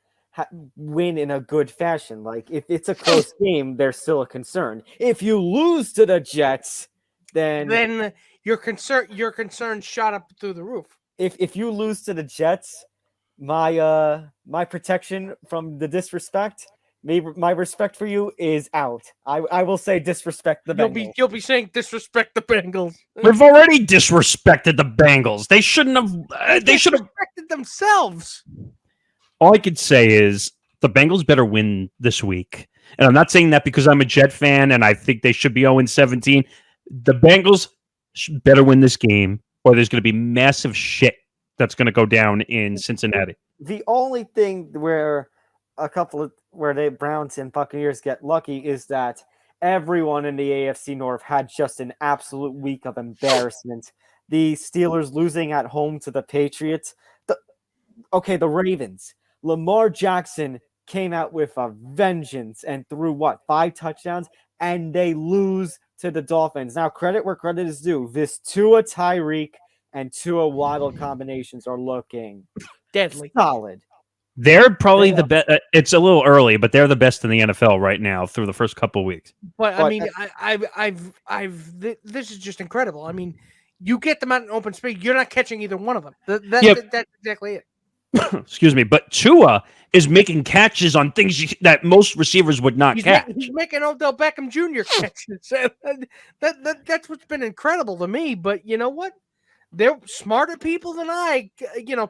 win in a good fashion, like if it's a close game, there's still a concern. If you lose to the Jets, then your concern shot up through the roof. If you lose to the Jets, my protection from the disrespect, my respect for you is out. I will say disrespect the Bengals. You'll be saying disrespect the Bengals. We've already disrespected the Bengals. They shouldn't have. They should have disrespected themselves. All I could say is the Bengals better win this week, and I'm not saying that because I'm a Jet fan and I think they should be 0-17. The Bengals better win this game, or there's going to be massive shit that's going to go down in Cincinnati. The only thing where the Browns and Buccaneers get lucky is that everyone in the AFC North had just an absolute week of embarrassment. The Steelers losing at home to the Patriots. The Ravens. Lamar Jackson came out with a vengeance and threw 5 touchdowns, and they lose to the Dolphins. Now, credit where credit is due. This Tua Tyreek and Tua Waddle combinations are looking deadly solid. They're probably the best. It's a little early, but they're the best in the NFL right now through the first couple of weeks. But I mean, this is just incredible. I mean, you get them out in open space, you're not catching either one of them. That's exactly it. Excuse me, but Tua is making catches on things that most receivers would not catch. He's making Odell Beckham Jr. catches. That's what's been incredible to me. But you know what? They're smarter people than I,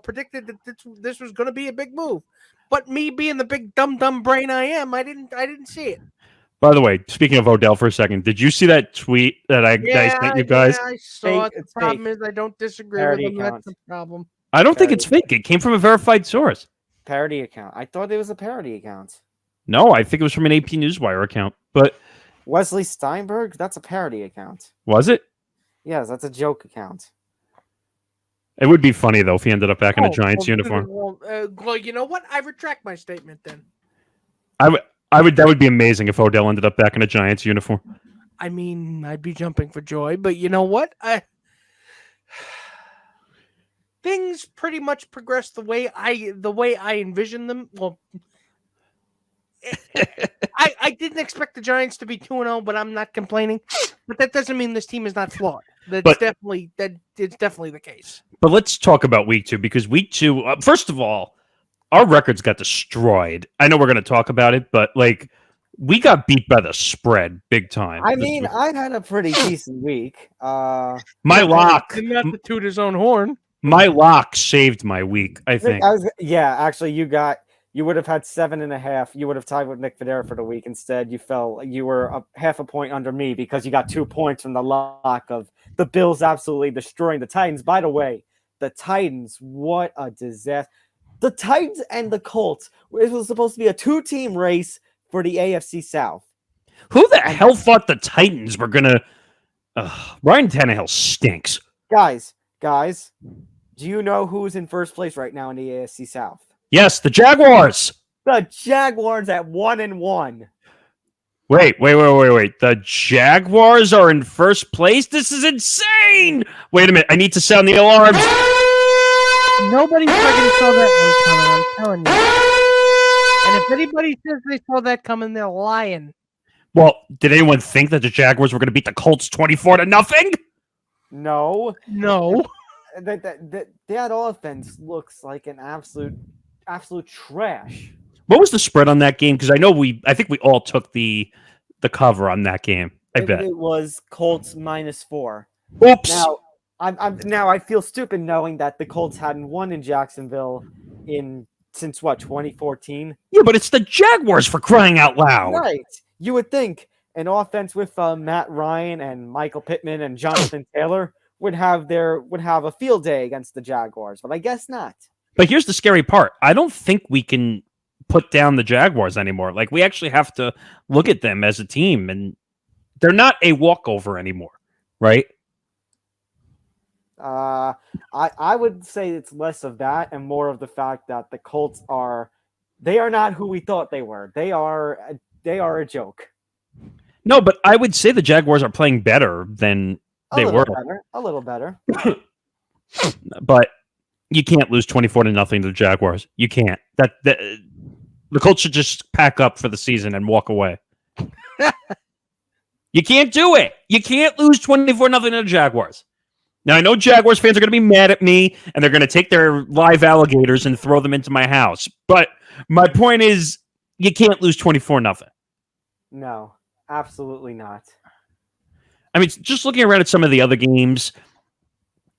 predicted that this was going to be a big move. But me being the big dumb brain I am, I didn't see it. By the way, speaking of Odell for a second, did you see that tweet that I sent you guys? Yeah, I saw it. The problem is I don't disagree with him. That's the problem. I don't think it's fake. It came from a verified source. Parody account. I thought it was a parody account. No, I think it was from an AP Newswire account. But Wesley Steinberg, that's a parody account. Was it? Yes, that's a joke account. It would be funny though if he ended up back in a Giants uniform. Well, you know what? I retract my statement then. I would. That would be amazing if Odell ended up back in a Giants uniform. I mean, I'd be jumping for joy, but you know what? things pretty much progressed the way I envisioned them. Well, I didn't expect the Giants to be 2-0, but I'm not complaining. But that doesn't mean this team is not flawed. It's definitely the case. But let's talk about week 2, because week 2, first of all, our records got destroyed. I know we're going to talk about it, but like we got beat by the spread big time. I mean, I had a pretty decent week. My lock, Not to toot his own horn. my lock saved my week. I think. Actually, you would have had 7.5. You would have tied with Nick Federer for the week. Instead, you were half a point under me because you got 2 points from the lock of the Bills absolutely destroying the Titans. By the way, the Titans, what a disaster. The Titans and the Colts, it was supposed to be a 2-team race for the AFC South. Who the hell thought the Titans were going to... Ryan Tannehill stinks. Guys, do you know who's in first place right now in the AFC South? Yes, the Jaguars. The Jaguars at 1-1. Wait. The Jaguars are in first place? This is insane! Wait a minute, I need to sound the alarms. Nobody fucking saw that one coming, I'm telling you. And if anybody says they saw that coming, they're lying. Well, did anyone think that the Jaguars were going to beat the Colts 24-0? No. That offense looks like an absolute trash. What was the spread on that game? Because I think we all took the cover on that game. I bet it was Colts -4. Oops. Now I feel stupid knowing that the Colts hadn't won in Jacksonville since 2014. Yeah, but it's the Jaguars, for crying out loud. Right. You would think an offense with Matt Ryan and Michael Pittman and Jonathan Taylor would have a field day against the Jaguars, but I guess not. But here's the scary part. I don't think we can put down the Jaguars anymore. Like, we actually have to look at them as a team, and they're not a walkover anymore, right? I would say it's less of that and more of the fact that the Colts are not who we thought they were. They are a joke. No, but I would say the Jaguars are playing better than they were. A little better. But you can't lose 24-0 to the Jaguars. You can't. The Colts should just pack up for the season and walk away. You can't do it. You can't lose 24-0 to the Jaguars. Now, I know Jaguars fans are going to be mad at me, and they're going to take their live alligators and throw them into my house. But my point is, you can't lose 24-0. No, absolutely not. I mean, just looking around at some of the other games,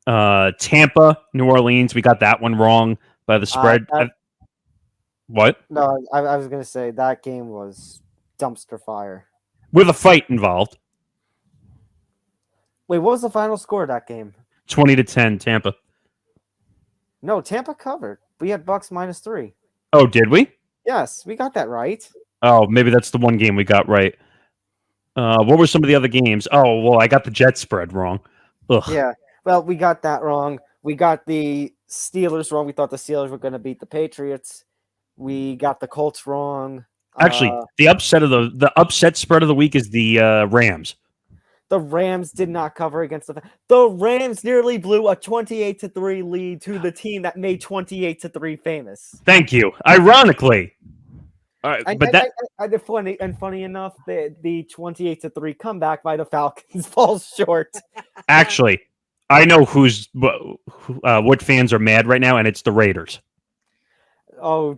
Tampa, New Orleans, we got that one wrong by the spread. What? No, I was going to say that game was dumpster fire. With a fight involved. Wait, what was the final score of that game? 20-10, Tampa. No, Tampa covered. We had Bucks -3. Oh, did we? Yes, we got that right. Oh, maybe that's the one game we got right. What were some of the other games? Oh, well, I got the Jets spread wrong. Ugh. Yeah, well, we got that wrong. We got the Steelers wrong. We thought the Steelers were going to beat the Patriots. We got the Colts wrong. Actually, the upset spread of the week is the Rams. The Rams did not cover against the Rams nearly blew a 28-3 lead to the team that made 28-3 famous. Thank you. Ironically. Funny enough, the 28-3 comeback by the Falcons falls short. Actually, I know what fans are mad right now, and it's the Raiders. Oh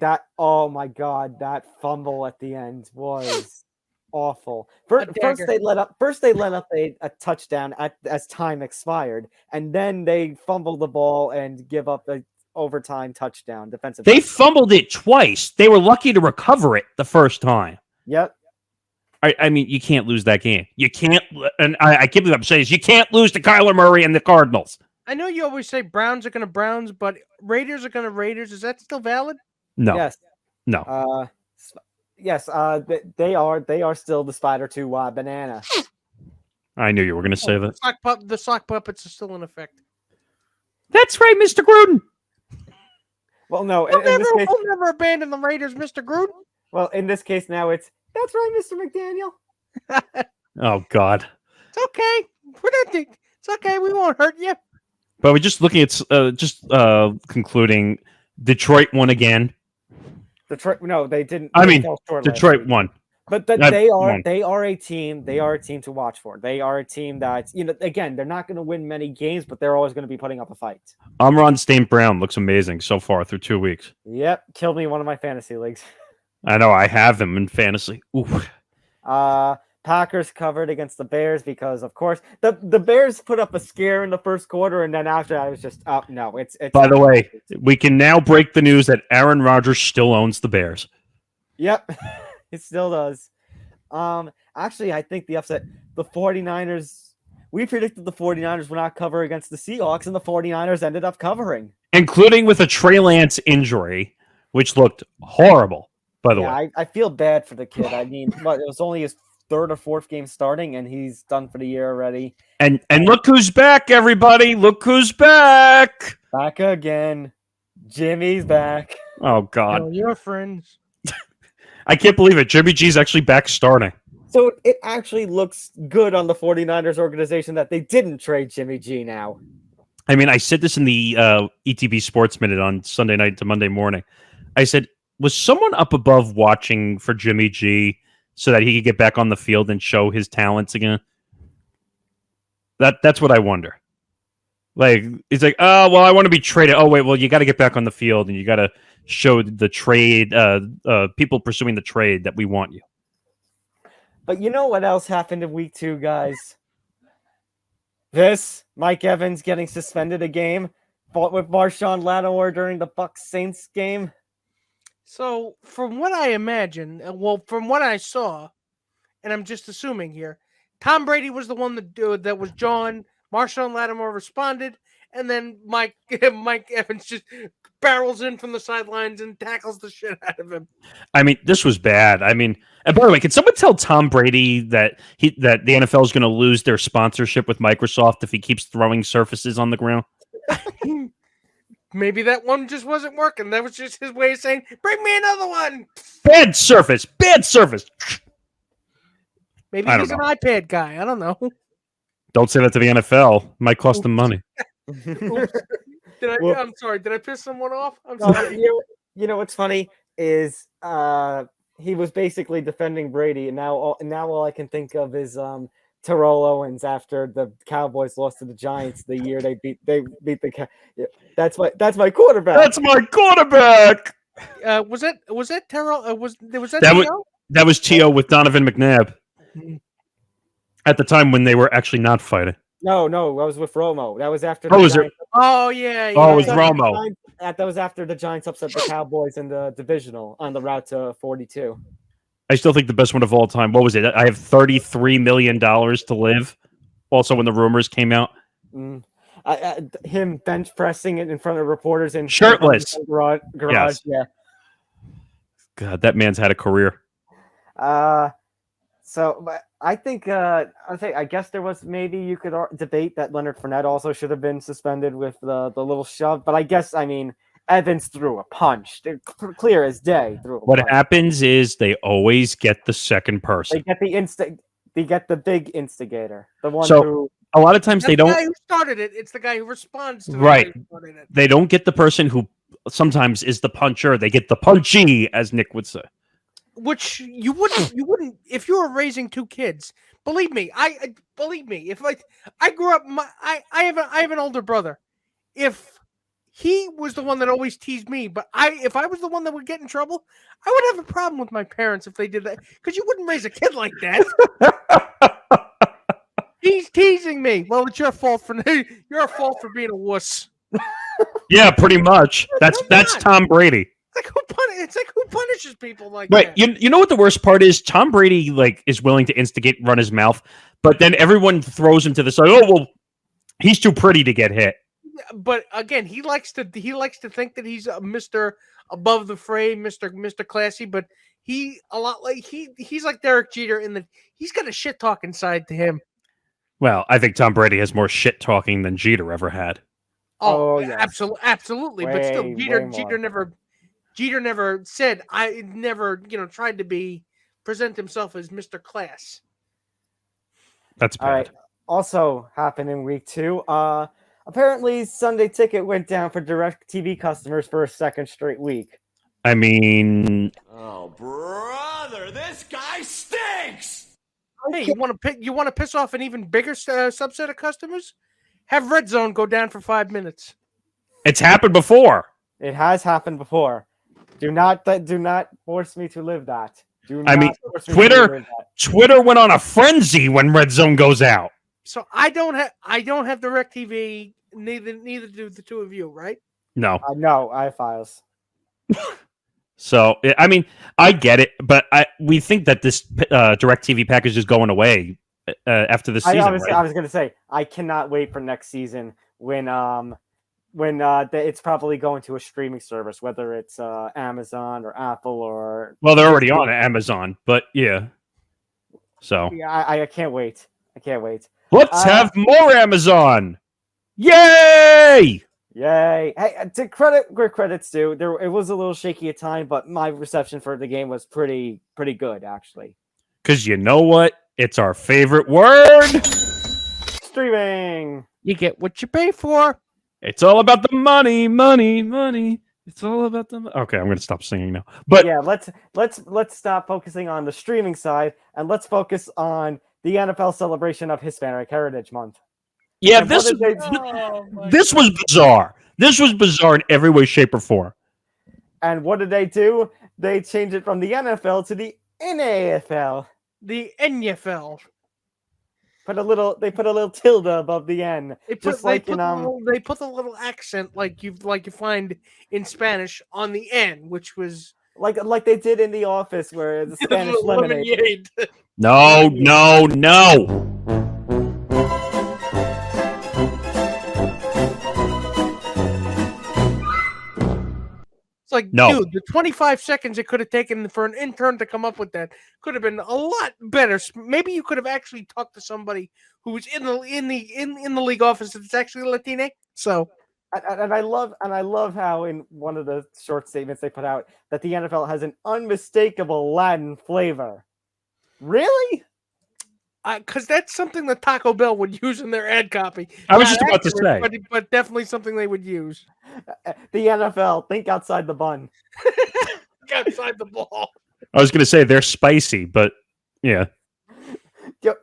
my God, that fumble at the end was awful. First they let up a touchdown as time expired, and then they fumbled the ball and give up an overtime touchdown. Defensive. They fumbled it twice. They were lucky to recover it the first time. Yep. I mean, you can't lose that game. You can't, and I can't believe I'm saying this. You can't lose to Kyler Murray and the Cardinals. I know you always say Browns are going to Browns, but Raiders are going to Raiders. Is that still valid? No. Yes. No. Yes. They are still the Spider 2 banana. I knew you were going to say that. The sock puppets are still in effect. That's right, Mr. Gruden. Well, no. We'll never abandon the Raiders, Mr. Gruden. Well, in this case, now that's right, Mr. McDaniel. Oh God. It's okay. It's okay. We won't hurt you. But we're just looking at concluding. Detroit won again. Detroit, no, they didn't. I they mean, fell short last Detroit week. won. But they are a team. They are a team to watch for. They are a team that, again, they're not going to win many games, but they're always going to be putting up a fight. Amon St. Brown looks amazing so far through 2 weeks. Yep, killed me in one of my fantasy leagues. I know, I have him in fantasy. Ooh. Packers covered against the Bears because, of course, the Bears put up a scare in the first quarter, and then after that, it was just, no, it's. By the way, we can now break the news that Aaron Rodgers still owns the Bears. Yep, it still does. Actually, I think the upset, the 49ers, we predicted the 49ers would not cover against the Seahawks, and the 49ers ended up covering. Including with a Trey Lance injury, which looked horrible, by the way. I feel bad for the kid. I mean, it was only his third or fourth game starting, and he's done for the year already. And look who's back, everybody. Look who's back. Back again. Jimmy's back. Oh, God. Tell your friends. I can't believe it. Jimmy G's actually back starting. So it actually looks good on the 49ers organization that they didn't trade Jimmy G now. I mean, I said this in the ETB Sports Minute on Sunday night to Monday morning. I said, was someone up above watching for Jimmy G so that he could get back on the field and show his talents again? That's what I wonder. Like, it's like, oh, well, I want to be traded. Oh, wait, well, you got to get back on the field and you got to show the trade, people pursuing the trade that we want you. But you know what else happened in week 2, guys? Mike Evans getting suspended a game, fought with Marshawn Lattimore during the Bucs Saints game. So, from what I imagine, from what I saw, and I'm just assuming here, Tom Brady was the one that was John. Marshawn Lattimore responded, and then Mike Evans just barrels in from the sidelines and tackles the shit out of him. I mean, this was bad. I mean, and by the way, can someone tell Tom Brady that the NFL is going to lose their sponsorship with Microsoft if he keeps throwing surfaces on the ground? Maybe that one just wasn't working. That was just his way of saying, "Bring me another one." Bad surface. Maybe he's an iPad guy. I don't know. Don't say that to the NFL. Might cost them money. I'm sorry. Did I piss someone off? I'm sorry. You know what's funny is he was basically defending Brady, and now all I can think of is Terrell Owens after the Cowboys lost to the Giants the year they beat the. That's my quarterback. That's my quarterback. Was that Terrell? Was that T.O.? That was T.O. with Donovan McNabb. At the time when they were actually not fighting. No, I was with Romo. That was after. Was it? Oh yeah. Oh, it was Romo. That was after the Giants upset the Cowboys in the divisional on the route to 42. I still think the best one of all time. What was it? I have $33 million to live. Also, when the rumors came out, him bench pressing it in front of reporters and shirtless garage. Yes. Yeah. God, that man's had a career. So, but I think I guess there was maybe you could debate that Leonard Fournette also should have been suspended with the little shove. But I guess Evans threw a punch, clear as day. What happens is they always get the second person. They get the big instigator, the one who. A lot of times they don't. The guy who started it. It's the guy who responds to the right. guy who started it. They don't get the person who sometimes is the puncher. They get the punchy, as Nick would say. Which you wouldn't if you were raising 2 kids. Believe me, if I grew up, I have an older brother. If he was the one that always teased me, but if I was the one that would get in trouble, I would have a problem with my parents if they did that, because you wouldn't raise a kid like that. He's teasing me. Well, it's your fault for being a wuss. Yeah, pretty much. That's Tom Brady. It's like who punishes people like that? Right. You know what the worst part is? Tom Brady is willing to instigate, run his mouth, but then everyone throws him to the side. Oh well, he's too pretty to get hit. But again, he likes to think that he's Mr. above the fray, Mr. classy. But he's like Derek Jeter in that he's got a shit talk inside to him. Well, I think Tom Brady has more shit talking than Jeter ever had. Oh yeah, absolutely. But still, Jeter never said. I never, tried to present himself as Mr. Class. That's bad. All right. Also happened in week 2. Apparently, Sunday Ticket went down for DirecTV customers for a second straight week. I mean, Oh, brother, this guy stinks! Hey, you want to piss off an even bigger subset of customers? Have Red Zone go down for 5 minutes. it's happened before. It has happened before. Do not force me to live that. I mean, Twitter went on a frenzy when Red Zone goes out. So I don't have DirecTV. Neither do the two of you, right? No. No, I have files. So, I mean, I get it, but we think that this DirecTV package is going away after the season. I was going to say, I cannot wait for next season when it's probably going to a streaming service, whether it's Amazon or Apple or... Well, they're already on Amazon, but yeah. So... Yeah, I can't wait. I can't wait. Let's have more Amazon! Yay! Yay! Hey, to credit where credit's due, it was a little shaky at time, but my reception for the game was pretty good, actually. Because you know what? It's our favorite word! Streaming! You get what you pay for. It's all about the money, money, money. It's all about the money. Okay, I'm going to stop singing now. But yeah, let's stop focusing on the streaming side, and let's focus on the NFL celebration of Hispanic Heritage Month. yeah, And this what was bizarre. This was bizarre in every way, shape, or form. And what did they do? They changed it from the NFL to the NAFL. The NFL. They put a little tilde above the N. They put the little accent like you find in Spanish on the N, which was like they did in The Office, where the Spanish lemonade. No. It's like, No. dude, the 25 seconds it could have taken for an intern to come up with that could have been a lot better. Maybe you could have actually talked to somebody who was in the league office that's actually Latina. So, and I love how in one of the short statements they put out that the NFL has an unmistakable Latin flavor. Really? Because that's something that Taco Bell would use in their ad copy. I was just about to say. But definitely something they would use. The NFL, think outside the bun. Outside the ball. I was going to say they're spicy, but yeah.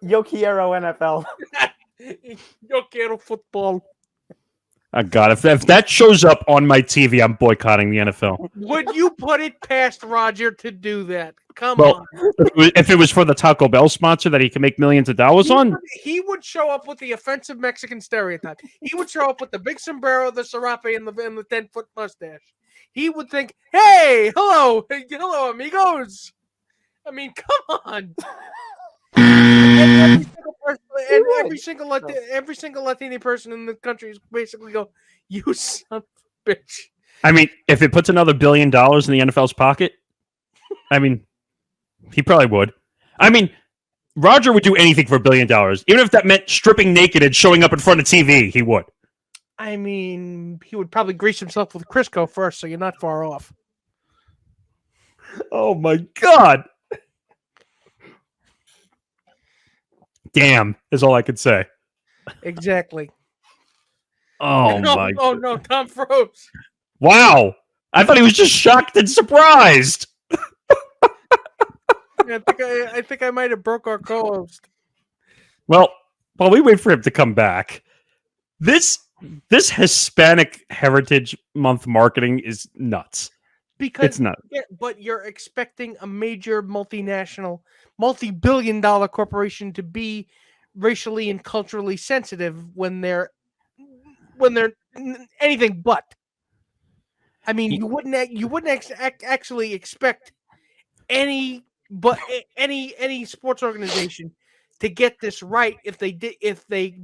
Yo quiero NFL. Yo quiero football. Oh, God, if that shows up on my TV, I'm boycotting the NFL. Would you put it past Roger to do that? Come Well, on. if it was for the Taco Bell sponsor that he can make millions of dollars on, He would show up with the offensive Mexican stereotype. He would show up with the big sombrero, the serape, and the 10-foot mustache. He would think, "Hey, hello, amigos." I mean, come on. And every single Latino person in the country is basically go, "You son of a bitch." I mean, if it puts another $1 billion in the NFL's pocket, I mean, he probably would. I mean, Roger would do anything for $1 billion, even if that meant stripping naked and showing up in front of TV. He would. I mean, he would probably grease himself with Crisco first, so you're not far off. Oh my God! Damn, is all I could say. Exactly. Oh no, my! Oh no, Tom froze. Wow, I thought he was just shocked and surprised. I think I might have broke our co-host. Well, while we wait for him to come back, this Hispanic Heritage Month marketing is nuts. Because it's nuts. But you're expecting a major multinational, multi-billion-dollar corporation to be racially and culturally sensitive when they're anything but. I mean, you wouldn't actually expect any sports organization to get this right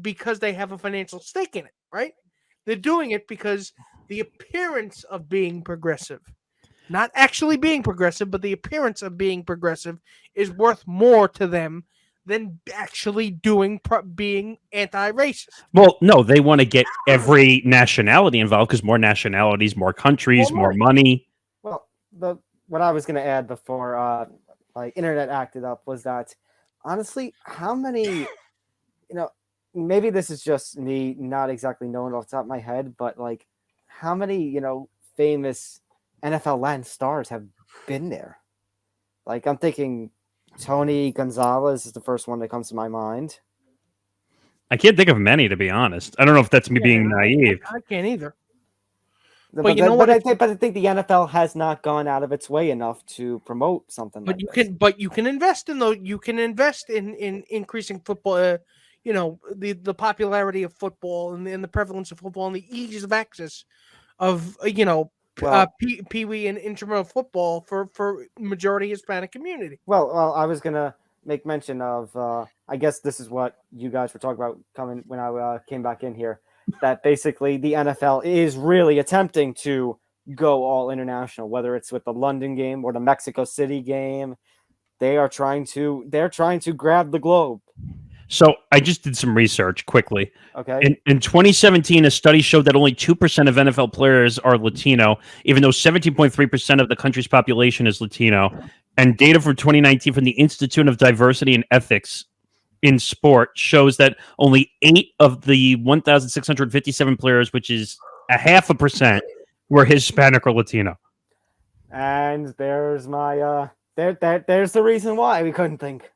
because they have a financial stake in it, right? They're doing it because the appearance of being progressive, not actually being progressive, but the appearance of being progressive is worth more to them than actually being anti-racist. Well, no, they want to get every nationality involved because more nationalities, more countries, more money. Well, what I was going to add before internet acted up was that honestly, how many maybe this is just me not exactly knowing off the top of my head, but like, how many famous NFL Latin stars have been there? Like, I'm thinking Tony Gonzalez is the first one that comes to my mind. I can't think of many, to be honest. I don't know if that's me being naive. I can't either. But you know what? I think the NFL has not gone out of its way enough to promote something But like you this. can, but you can invest in those. You can invest in increasing football. The popularity of football and the prevalence of football and the ease of access of Pee-wee and intramural football for majority Hispanic community. Well, I was gonna make mention of. I guess this is what you guys were talking about coming when I came back in here. That basically the NFL is really attempting to go all international, whether it's with the London game or the Mexico City game. They're trying to grab the globe. So I just did some research quickly. Okay. In 2017, a study showed that only 2% of NFL players are Latino, even though 17.3% of the country's population is Latino. And data from 2019 from the Institute of Diversity and Ethics in Sport shows that only 8 of the 1,657 players, which is 0.5%, were Hispanic or Latino. And there's my there's the reason why we couldn't think.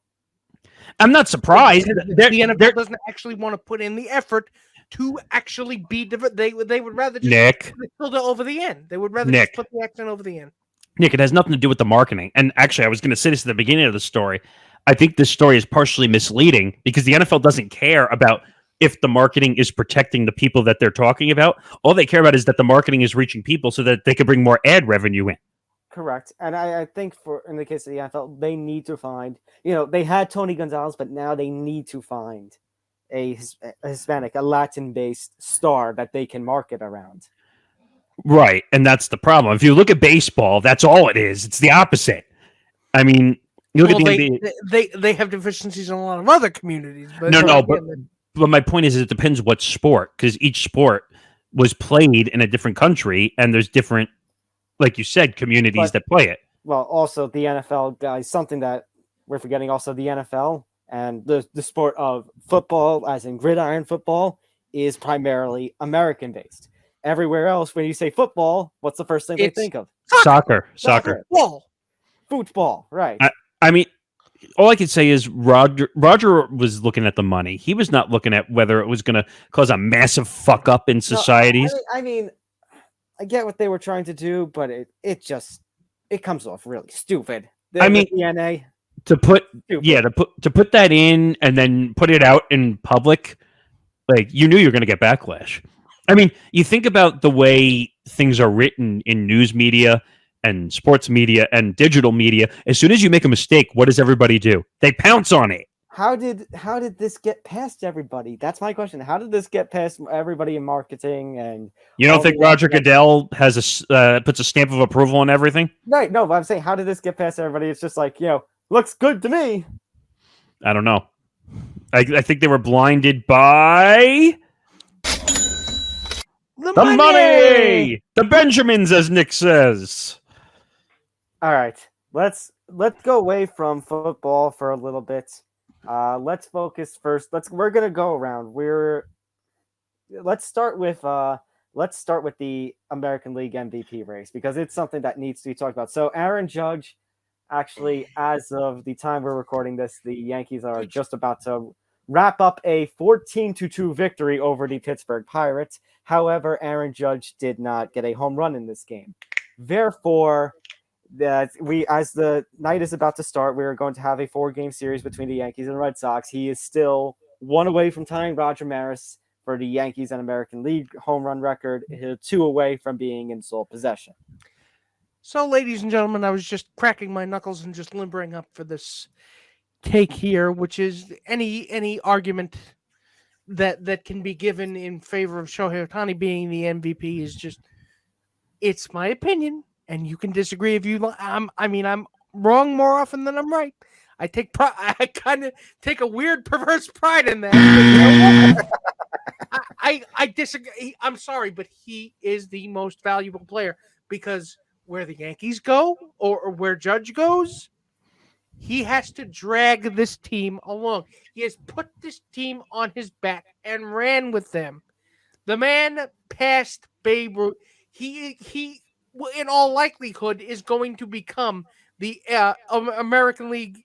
I'm not surprised. The NFL doesn't actually want to put in the effort to actually be different. They would rather just Nick put it over the end. They would rather Nick. just put the accent over the end. Nick, it has nothing to do with the marketing. And actually, I was going to say this at the beginning of the story. I think this story is partially misleading because the NFL doesn't care about if the marketing is protecting the people that they're talking about. All they care about is that the marketing is reaching people so that they can bring more ad revenue in. Correct. And I think in the case of the NFL, they need to find, they had Tony Gonzalez, but now they need to find a Hispanic, a Latin-based star that they can market around. Right. And that's the problem. If you look at baseball, that's all it is. It's the opposite. I mean, you look at the NBA. They have deficiencies in a lot of other communities. But but my point is, it depends what sport, because each sport was played in a different country, and there's different, like you said, communities that play it. Well, also the NFL, guys, something that we're forgetting, also the NFL and the sport of football, as in gridiron football, is primarily American-based. Everywhere else, when you say football, what's the first thing they think of? Soccer. Football, right. I mean, all I can say is Roger was looking at the money. He was not looking at whether it was going to cause a massive fuck up in societies. I mean, I get what they were trying to do, but it comes off really stupid. The DNA to put that in and then put it out in public, like you knew you were going to get backlash. I mean, you think about the way things are written in news media and sports media and digital media. As soon as you make a mistake, what does everybody do? They pounce on it. How did this get past everybody? That's my question. How did this get past everybody in marketing? And you don't think Roger Goodell has puts a stamp of approval on everything? Right. No, but I'm saying, how did this get past everybody? It's just like, looks good to me. I don't know. I think they were blinded by the money! The Benjamins, as Nick says. All right. Let's go away from football for a little bit. Let's focus first. We're gonna go around. Let's start with the American League MVP race because it's something that needs to be talked about. So Aaron Judge, actually, as of the time we're recording this, the Yankees are just about to wrap up a 14-2 victory over the Pittsburgh Pirates. However, Aaron Judge did not get a home run in this game. Therefore, as the night is about to start, we are going to have a 4-game series between the Yankees and Red Sox. He is still 1 away from tying Roger Maris for the Yankees and American League home run record, 2 away from being in sole possession. So, ladies and gentlemen, I was just cracking my knuckles and just limbering up for this take here, which is any argument that can be given in favor of Shohei Ohtani being the MVP is just, it's my opinion. And you can disagree if you. I'm wrong more often than I'm right. I kind of take a weird, perverse pride in that. I disagree. I'm sorry, but he is the most valuable player because where the Yankees go or where Judge goes, he has to drag this team along. He has put this team on his back and ran with them. The man passed Babe Ruth. He in all likelihood is going to become the American League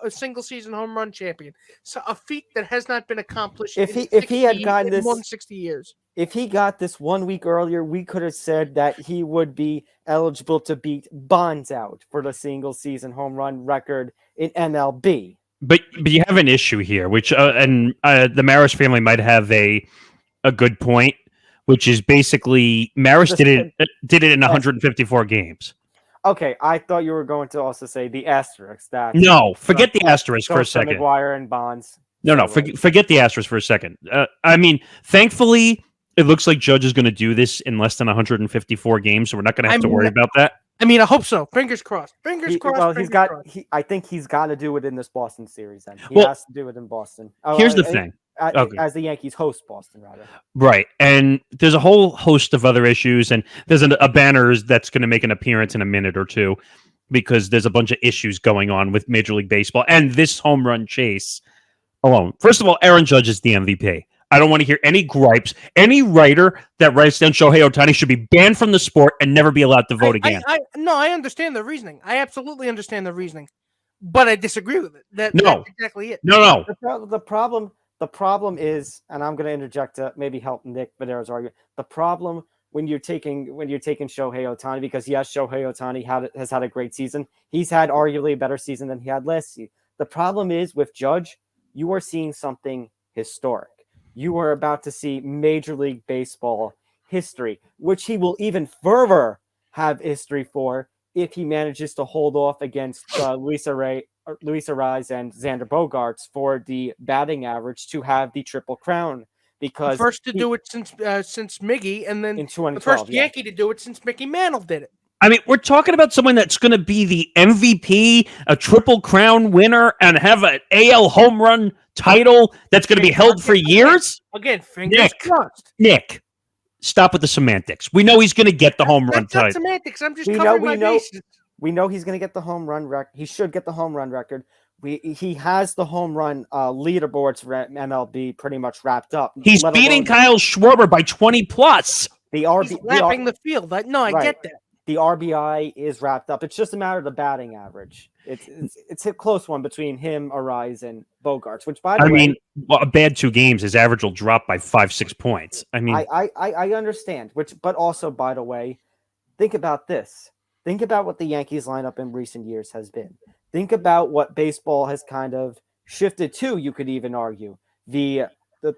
single season home run champion. So a feat that has not been accomplished If he had gotten this more than 60 years. If he got this 1 week earlier, we could have said that he would be eligible to beat Bonds out for the single season home run record in MLB. But you have an issue here, which the Maris family might have a good point, which is basically Maris did it in 154 games. Okay, I thought you were going to also say the asterisk. That No, forget the asterisk for a second. McGuire and Bonds. No, forget the asterisk for a second. I mean, thankfully, it looks like Judge is going to do this in less than 154 games, so we're not going to have to worry about that. I mean, I hope so. Fingers crossed. Fingers crossed. Well, I think he's got to do it in this Boston series. Then he has to do it in Boston. Here's the thing: as the Yankees host Boston, rather. Right, and there's a whole host of other issues, and there's a banner that's going to make an appearance in a minute or two because there's a bunch of issues going on with Major League Baseball and this home run chase alone. First of all, Aaron Judge is the MVP. I don't want to hear any gripes. Any writer that writes down Shohei Ohtani should be banned from the sport and never be allowed to vote again. I understand the reasoning. I absolutely understand the reasoning, but I disagree with it. That's exactly it. No. The problem is, and I'm going to interject to maybe help Nick Federer's argument. The problem when you're taking Shohei Ohtani, because yes, Shohei Ohtani has had a great season. He's had arguably a better season than he had last year. The problem is with Judge, you are seeing something historic. You are about to see Major League Baseball history, which he will even further have history for if he manages to hold off against Luis Arraez and Xander Bogaerts for the batting average to have the Triple Crown. Because first to do it since Miggy, and then in 2012, the first Yankee to do it since Mickey Mantle did it. I mean, we're talking about someone that's going to be the MVP, a Triple Crown winner, and have an AL home run title that's going to be held for years? Again, fingers crossed. Nick, stop with the semantics. We know he's going to get the home run title. That's not semantics. I'm just covering my bases. We know he's going to get the home run record. He should get the home run record. He has the home run leaderboards for MLB pretty much wrapped up. He's beating Kyle Schwarber by 20 plus. He's lapping the field. I get that. The RBI is wrapped up. It's just a matter of the batting average. It's a close one between him, Arraez, and Bogaerts. Which, by the way, a bad 2 games, his average will drop by 5-6 points. I mean, I understand. But also, by the way, think about this. Think about what the Yankees lineup in recent years has been. Think about what baseball has kind of shifted to. You could even argue the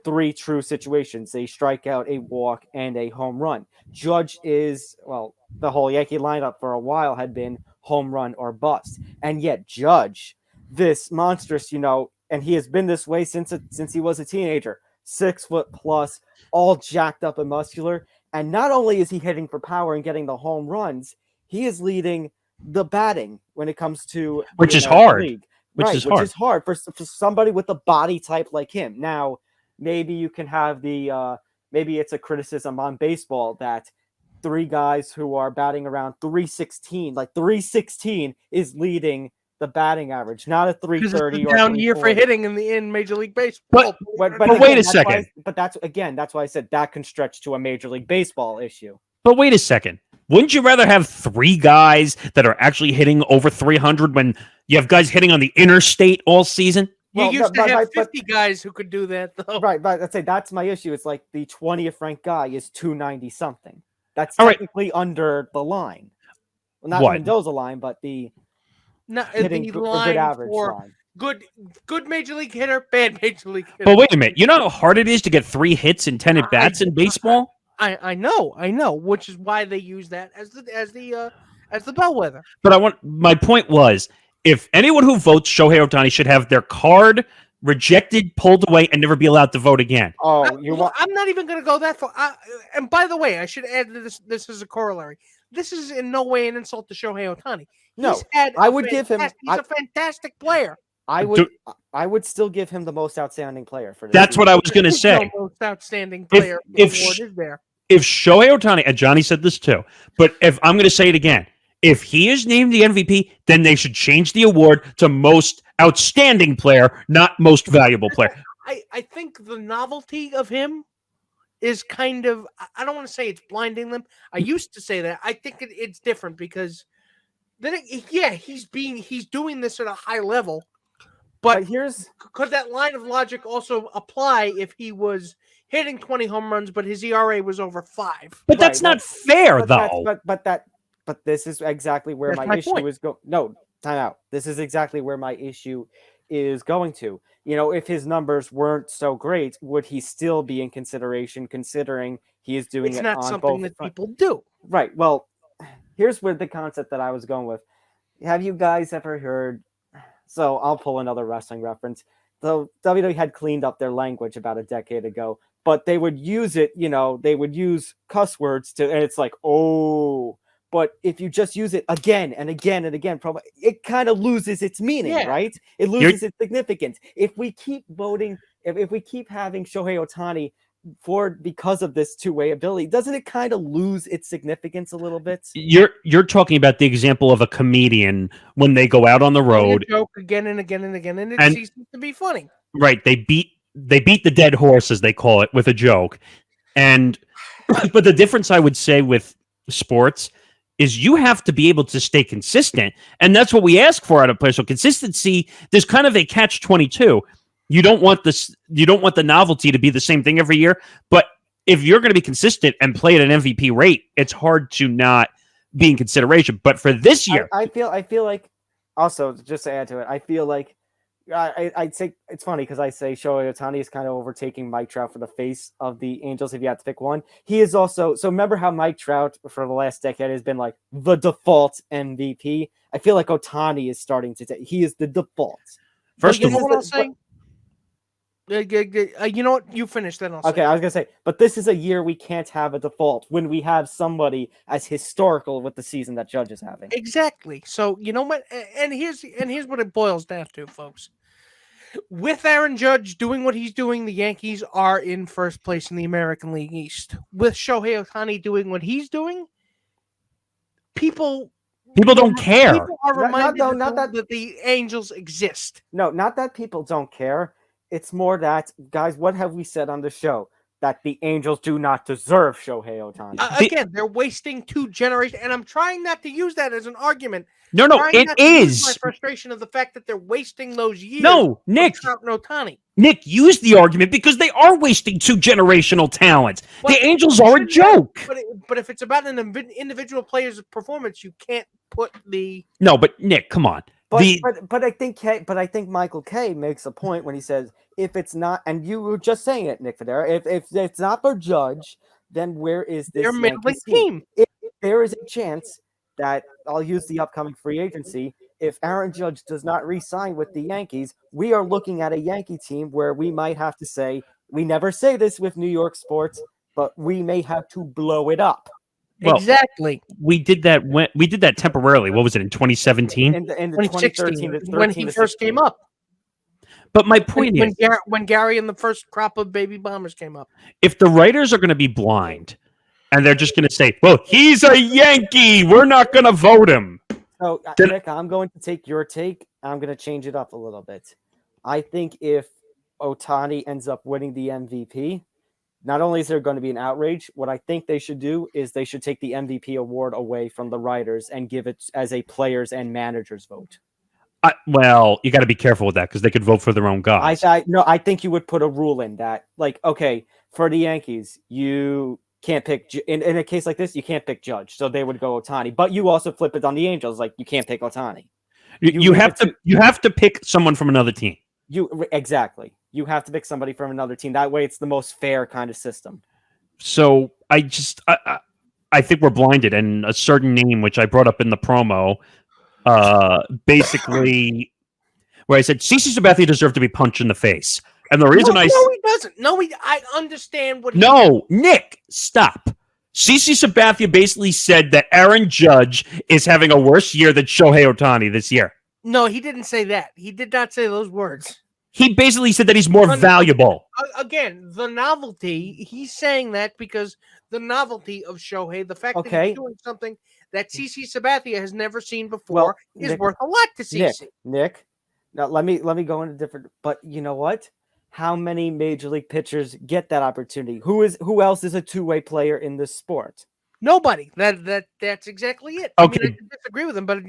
3 true situations: a strikeout, a walk, and a home run. Judge is, well, the whole Yankee lineup for a while had been home run or bust. And yet Judge, this monstrous, and he has been this way since he was a teenager, 6 foot plus, all jacked up and muscular. And not only is he hitting for power and getting the home runs, he is leading the batting when it comes to which is hard. Which is hard for somebody with a body type like him. Now, maybe you can have maybe it's a criticism on baseball that 3 guys who are batting around 316, like 316 is leading the batting average, not a 330 or down year for hitting in Major League Baseball. But wait a second. That's why I said that can stretch to a Major League Baseball issue. But wait a second. Wouldn't you rather have 3 guys that are actually hitting over 300 when you have guys hitting on the interstate all season? You used to have 50 guys who could do that, though. Right, but I'd say that's my issue. It's like the 20th ranked guy is 290 something. That's technically under the line. Well, not the Mendoza line, but the hitting the line good average line. Good Major League hitter, bad Major League hitter. But wait a minute. You know how hard it is to get 3 hits in 10 at-bats in baseball? I know, which is why they use that as the bellwether. But my point was, if anyone who votes Shohei Ohtani should have their card rejected, pulled away, and never be allowed to vote again. I'm not even going to go that far. And by the way, I should add this is a corollary. This is in no way an insult to Shohei Ohtani. I would give him. He's a fantastic player. I would still give him the most outstanding player for this. That's what I was going to say. No most outstanding player award is there. If Shohei Ohtani, and Johnny said this too, but if I'm going to say it again, If he is named the MVP, then they should change the award to most outstanding player, not most valuable player. I think the novelty of him is kind of, I don't want to say it's blinding them. I used to say that. I think it's different because then, he's doing this at a high level, but could that line of logic also apply if he was hitting 20 home runs, but his ERA was over 5? But that's not fair, though. But this is exactly where my issue is going. No, time out. This is exactly where my issue is going to. If his numbers weren't so great, would he still be in consideration, considering he is doing it on both? It's not something that people do. Right. Well, here's where the concept that I was going with. Have you guys ever heard? So I'll pull another wrestling reference. The WWE had cleaned up their language about a decade ago, but they would use it, they would use cuss words and it's like, oh, but if you just use it again and again and again, probably it kind of loses its meaning, right? It loses its significance. If we keep voting, if we keep having Shohei Ohtani because of this two-way ability, doesn't it kind of lose its significance a little bit? You're talking about the example of a comedian when they go out on the road, joke again and again and again, and it ceases to be funny. Right? They beat the dead horse, as they call it, with a joke. But the difference, I would say, with sports is you have to be able to stay consistent, and that's what we ask for out of players. So consistency, there's kind of a catch-22. You don't want the novelty to be the same thing every year, but if you're going to be consistent and play at an MVP rate, it's hard to not be in consideration. But for this year, I feel like also, just to add to it, I feel like I'd say it's funny because I say Shohei Ohtani is kind of overtaking Mike Trout for the face of the Angels if you had to pick one. He is also, so remember how Mike Trout for the last decade has been like the default MVP? I feel like Ohtani is starting to he is the default. First of all, what I'm saying? You know what? You finish then. Okay, I was gonna say, but this is a year we can't have a default when we have somebody as historical with the season that Judge is having. Exactly. So you know what? And here's what it boils down to, folks. With Aaron Judge doing what he's doing, the Yankees are in first place in the American League East. With Shohei Ohtani doing what he's doing, people don't care. People are reminded that the Angels exist. No, not that people don't care. It's more that, guys, what have we said on the show? That the Angels do not deserve Shohei Ohtani. Again, they're wasting 2 generations, and I'm trying not to use that as an argument. No, it is. My frustration of the fact that they're wasting those years. No, Nick. Trout and Ohtani. Nick, use the argument because they are wasting 2 generational talents. The Angels are a joke. But if it's about an individual player's performance, you can't put the. No, but Nick, come on. But I think Michael Kay makes a point when he says if it's not, and you were just saying it, Nick Federer, if it's not for Judge, then where is this Yankees team? If there is a chance that I'll use the upcoming free agency, if Aaron Judge does not re-sign with the Yankees, we are looking at a Yankee team where we might have to say, we never say this with New York sports, but we may have to blow it up. Well, exactly. We did that temporarily. What was it in 2017? In 2016, when he first came up. But my point is, when Gary and the first crop of baby bombers came up, if the writers are going to be blind and they're just going to say, "Well, he's a Yankee, we're not going to vote him." So, Nick, I'm going to take your take. I'm going to change it up a little bit. I think if Ohtani ends up winning the MVP, not only is there going to be an outrage, what I think they should do is they should take the MVP award away from the writers and give it as a players and managers vote. Well, you got to be careful with that because they could vote for their own guys. I think you would put a rule in that, like, okay, for the Yankees, you can't pick in a case like this, you can't pick Judge, so they would go Ohtani. But you also flip it on the Angels, like you can't pick Ohtani. You have to pick someone from another team. Exactly. You have to pick somebody from another team. That way, it's the most fair kind of system. So I think we're blinded, and a certain name, which I brought up in the promo, basically, where I said CeCe Sabathia deserved to be punched in the face, and the reason he doesn't. No, I understand what. Nick, stop. CeCe Sabathia basically said that Aaron Judge is having a worse year than Shohei Ohtani this year. No, he didn't say that. He did not say those words. He basically said that he's more valuable. Again, the novelty, he's saying that because the novelty of Shohei, the fact that he's doing something that CC Sabathia has never seen before Well, is Nick- worth a lot to CC. Nick. Now let me go into different. But you know what? How many major league pitchers get that opportunity? Who else is a two-way player in this sport? Nobody. That's exactly it. Okay. I mean, I can disagree with him, but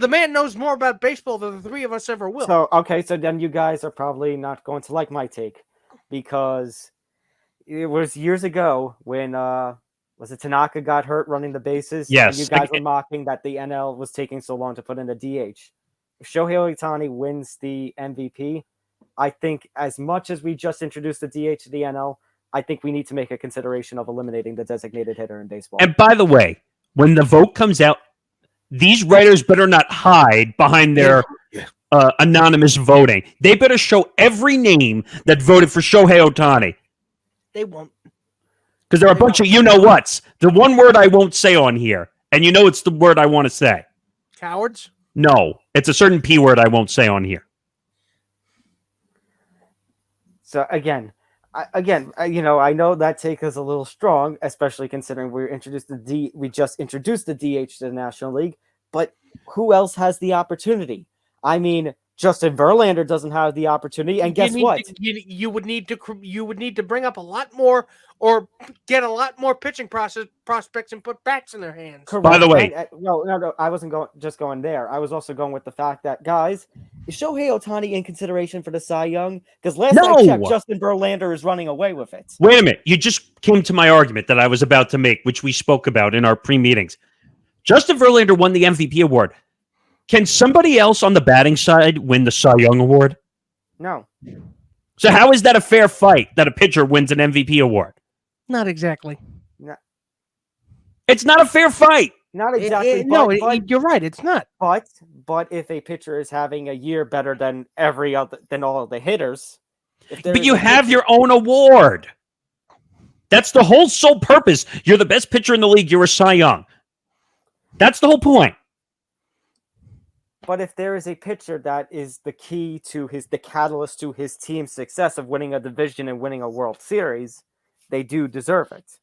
the man knows more about baseball than the three of us ever will. So then you guys are probably not going to like my take, because it was years ago when was it Tanaka got hurt running the bases? Yes. And you guys were mocking that the NL was taking so long to put in a DH. If Shohei Ohtani wins the MVP, I think as much as we just introduced the DH to the NL, I think we need to make a consideration of eliminating the designated hitter in baseball. And by the way, when the vote comes out, these writers better not hide behind their anonymous voting. They better show every name that voted for Shohei Ohtani. They won't. Because there are a bunch of you-know-whats. The one word I won't say on here, and you know it's the word I want to say. Cowards? No, it's a certain P word I won't say on here. So again, I know that take is a little strong, especially considering we just introduced the DH to the National League. But who else has the opportunity? I mean, Justin Verlander doesn't have the opportunity, and guess what? You would need to bring up a lot more, or get a lot more pitching prospects and put bats in their hands. Correct. By the way, no, I wasn't going there. I was also going with the fact that, guys, is Shohei Ohtani in consideration for the Cy Young? Because last I checked, Justin Verlander is running away with it. Wait a minute. You just came to my argument that I was about to make, which we spoke about in our pre-meetings. Justin Verlander won the MVP award. Can somebody else on the batting side win the Cy Young award? No. So how is that a fair fight that a pitcher wins an MVP award? Not exactly. It's not a fair fight. Not exactly. You're right. It's not. But if a pitcher is having a year better than all of the hitters, but you have your own award. That's the whole sole purpose. You're the best pitcher in the league. You're a Cy Young. That's the whole point. But if there is a pitcher that is the key to the catalyst to his team's success of winning a division and winning a World Series, they do deserve it.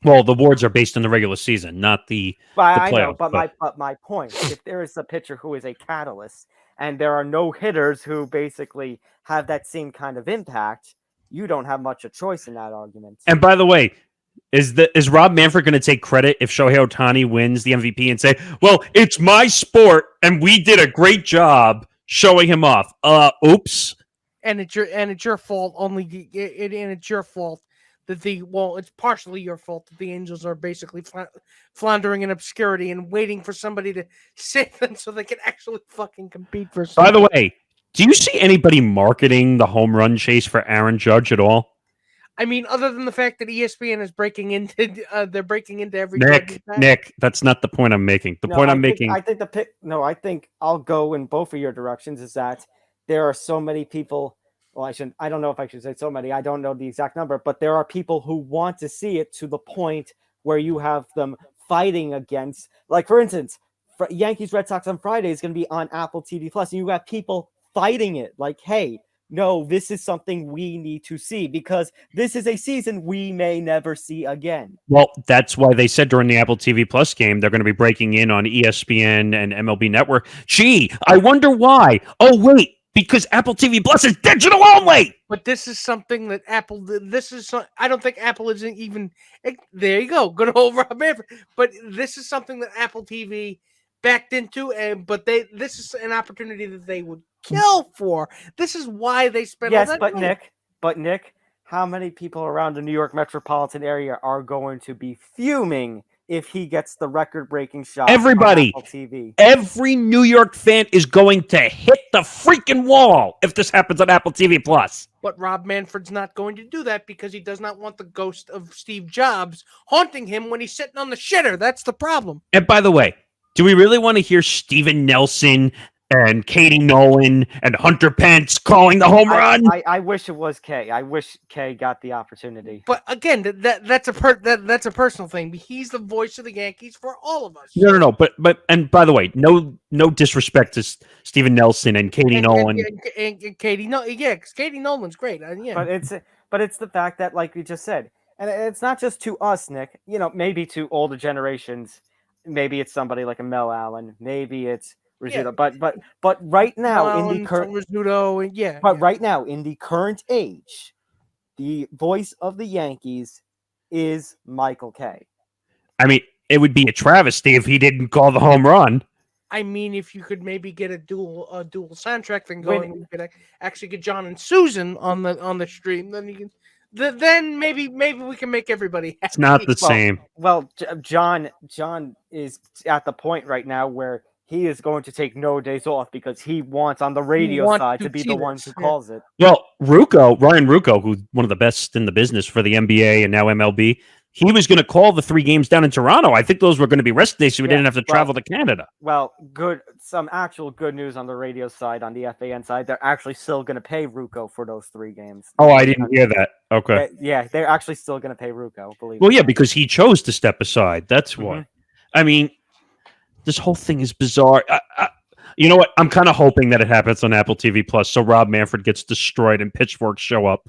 Well, the awards are based on the regular season, not the I playoffs. know, but my point, if there is a pitcher who is a catalyst, and there are no hitters who basically have that same kind of impact, you don't have much of a choice in that argument. And by the way, is Rob Manfred going to take credit if Shohei Ohtani wins the MVP and say, well, it's my sport and we did a great job showing him off? Oops. And it's your fault it's your fault that it's partially your fault that the Angels are basically floundering in obscurity and waiting for somebody to save them so they can actually fucking compete for something. By the way, do you see anybody marketing the home run chase for Aaron Judge at all? I mean, other than the fact that ESPN is breaking into every Nick, that's not the point I'm making. I think I'll go in both of your directions. Is that there are so many people. Well, I don't know if I should say so many. I don't know the exact number, but there are people who want to see it to the point where you have them fighting against, like, for instance, Yankees Red Sox on Friday is going to be on Apple TV Plus, and you have people fighting it. Like, hey, no, this is something we need to see because this is a season we may never see again. Well, that's why they said during the Apple TV Plus game, they're going to be breaking in on ESPN and MLB Network. Gee, I wonder why. Oh, wait, because Apple TV Plus is digital only. But this is something that I don't think Apple isn't even, there you go, good old Rob Manfred. But this is something that Apple TV backed into, this is an opportunity that they would kill for. This is why they spend all that money. Nick, how many people around the New York metropolitan area are going to be fuming if he gets the record-breaking shot? Everybody, on Apple TV? Every New York fan is going to hit the freaking wall if this happens on Apple TV Plus. But Rob Manfred's not going to do that because he does not want the ghost of Steve Jobs haunting him when he's sitting on the shitter. That's the problem. And by the way, do we really want to hear Steven Nelson and Katie Nolan and Hunter Pence calling the home run? I wish it was Kay. I wish Kay got the opportunity. But again, that's a personal thing. He's the voice of the Yankees for all of us. No. But and by the way, no disrespect to Steven Nelson and Katie Nolan. And Katie, because Katie Nolan's great. But it's the fact that, like we just said, and it's not just to us, Nick. Maybe to older generations. maybe it's somebody like a Mel Allen, maybe it's Rizzuto, but right now in the current Rizzuto, and right now in the current age, the voice of the Yankees is Michael Kay. I mean, it would be a travesty if he didn't call the home run. I mean, if you could maybe get a dual soundtrack thing going, you could actually get John and Susan on the stream. Then you can, then maybe we can make everybody happy. It's not the same. Well, John is at the point right now where he is going to take no days off because he wants on the radio side to be the one who calls it. Well, Ryan Rucco, who's one of the best in the business for the NBA and now MLB, he was going to call the 3 games down in Toronto. I think those were going to be rest days, so we didn't have to travel to Canada. Well, some actual good news on the radio side, on the FAN side. They're actually still going to pay Rucco for those 3 games. Oh, I didn't hear that. Okay. Yeah, they're actually still going to pay Rucco. Well, yeah, because he chose to step aside. That's why. I mean, this whole thing is bizarre. You know what? I'm kind of hoping that it happens on Apple TV Plus, so Rob Manfred gets destroyed and pitchforks show up.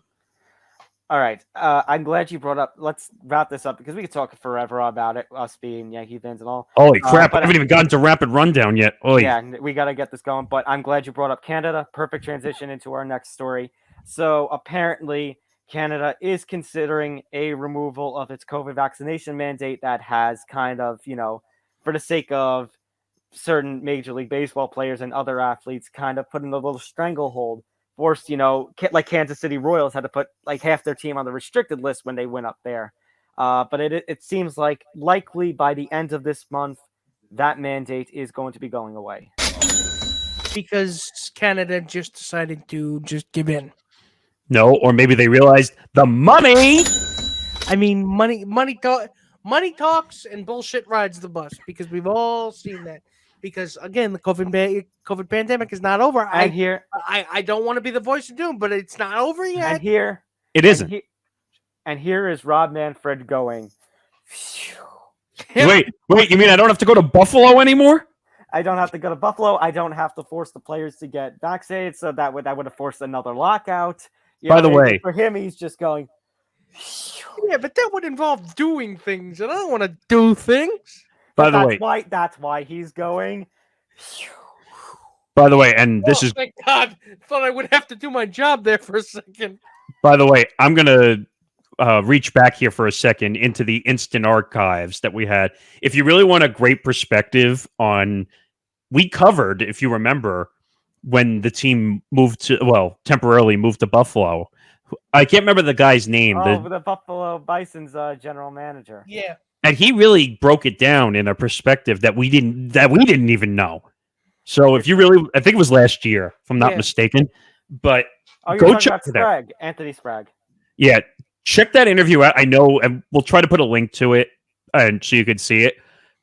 All right. I'm glad you brought up. Let's wrap this up because we could talk forever about it, us being Yankee fans and all. Holy crap. I haven't even gotten to rapid rundown yet. Oy. Yeah, we got to get this going. But I'm glad you brought up Canada. Perfect transition into our next story. So apparently, Canada is considering a removal of its COVID vaccination mandate that has kind of, for the sake of certain Major League Baseball players and other athletes, kind of put in a little stranglehold. Forced, like Kansas City Royals had to put like half their team on the restricted list when they went up there. But it seems like likely by the end of this month, that mandate is going to be going away. Because Canada just decided to just give in. No, or maybe they realized the money. I mean, money talks and bullshit rides the bus because we've all seen that. Because again, the COVID pandemic is not over. I don't want to be the voice of doom, but it's not over yet. And here it isn't. And here is Rob Manfred going. Wait! You mean I don't have to go to Buffalo anymore? I don't have to go to Buffalo. I don't have to force the players to get vaccinated, so that would have forced another lockout. By the way, for him, he's just going. Yeah, but that would involve doing things, and I don't want to do things. By the way, that's why he's going. By the way, and this is thank God. Thought I would have to do my job there for a second. By the way, I'm gonna reach back here for a second into the instant archives that we had. If you really want a great perspective on, we covered, if you remember, when the team temporarily moved to Buffalo. I can't remember the guy's name. The Buffalo Bison's general manager. Yeah. And he really broke it down in a perspective that we didn't even know. So if you really, I think it was last year, if I'm not mistaken. But go check that. Anthony Sprague. Yeah, check that interview out. I know, and we'll try to put a link to it, and so you could see it.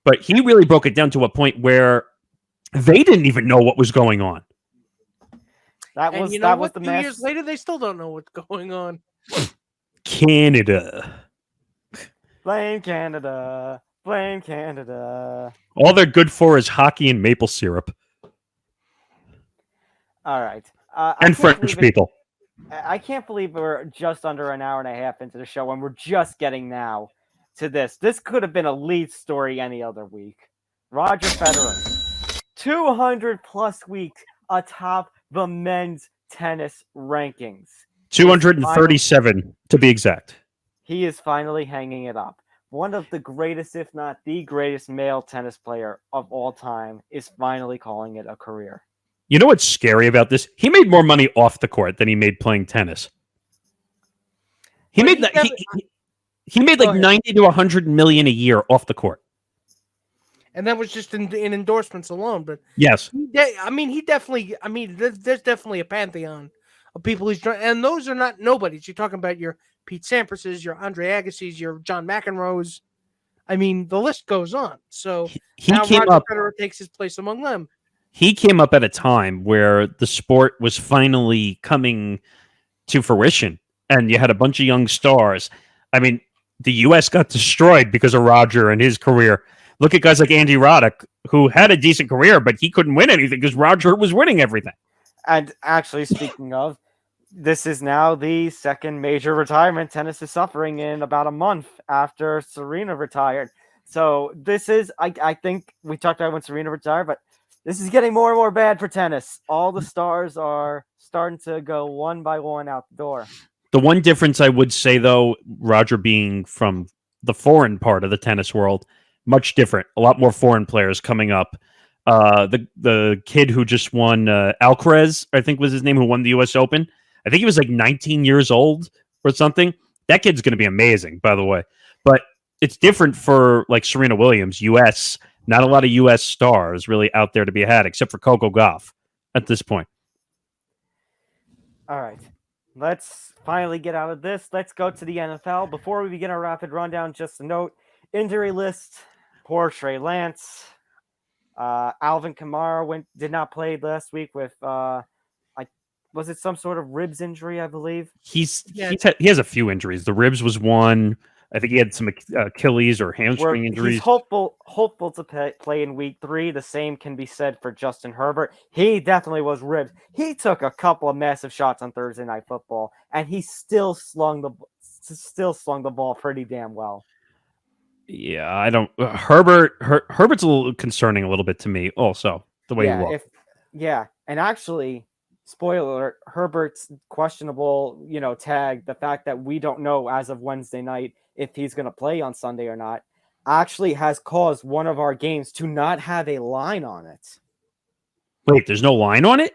But he really broke it down to a point where they didn't even know what was going on. That was the mess. 2 years later, they still don't know what's going on. Canada. Blame Canada. Blame Canada. All they're good for is hockey and maple syrup. All right. And French people. I can't believe we're just under an hour and a half into the show and we're just getting now to this. This could have been a lead story any other week. Roger Federer, 200 plus weeks atop the men's tennis rankings. 237 to be exact. He is finally hanging it up. One of the greatest, if not the greatest male tennis player of all time is finally calling it a career. You know what's scary about this? He made more money off the court than he made playing tennis. He made like 90 to 100 million a year off the court. And that was just in endorsements alone. But yes, there's definitely a pantheon of people he's trying, and those are not nobodies. You're talking about your Pete Sampras's, your Andre Agassi's, your John McEnroe's. I mean, the list goes on. So he now came Roger up. Federer takes his place among them. He came up at a time where the sport was finally coming to fruition, and you had a bunch of young stars. I mean, the U.S. got destroyed because of Roger and his career. Look at guys like Andy Roddick, who had a decent career, but he couldn't win anything because Roger was winning everything. And actually, speaking of, this is now the second major retirement tennis is suffering in about a month after Serena retired. So this is, I think we talked about when Serena retired, but this is getting more and more bad for tennis. All the stars are starting to go one by one out the door. The one difference I would say, though, Roger being from the foreign part of the tennis world, much different. A lot more foreign players coming up. The kid who just won, Alcaraz, I think was his name, who won the U.S. Open. I think he was like 19 years old or something. That kid's going to be amazing, by the way. But it's different for like Serena Williams, U.S. Not a lot of U.S. stars really out there to be had, except for Coco Gauff at this point. All right. Let's finally get out of this. Let's go to the NFL. Before we begin our rapid rundown, just a note, injury list, poor Trey Lance. Alvin Kamara did not play last week with, was it some sort of ribs injury, I believe? He has a few injuries. The ribs was one. I think he had some Achilles or hamstring injuries. He's hopeful to play in week 3. The same can be said for Justin Herbert. He definitely was ribs. He took a couple of massive shots on Thursday Night Football, and he still slung the ball pretty damn well. Yeah, I don't. Herbert's a little concerning, a little bit to me. Also, the way he looked. And actually, spoiler alert, Herbert's questionable, tag, the fact that we don't know as of Wednesday night if he's going to play on Sunday or not, actually has caused one of our games to not have a line on it. Wait, there's no line on it?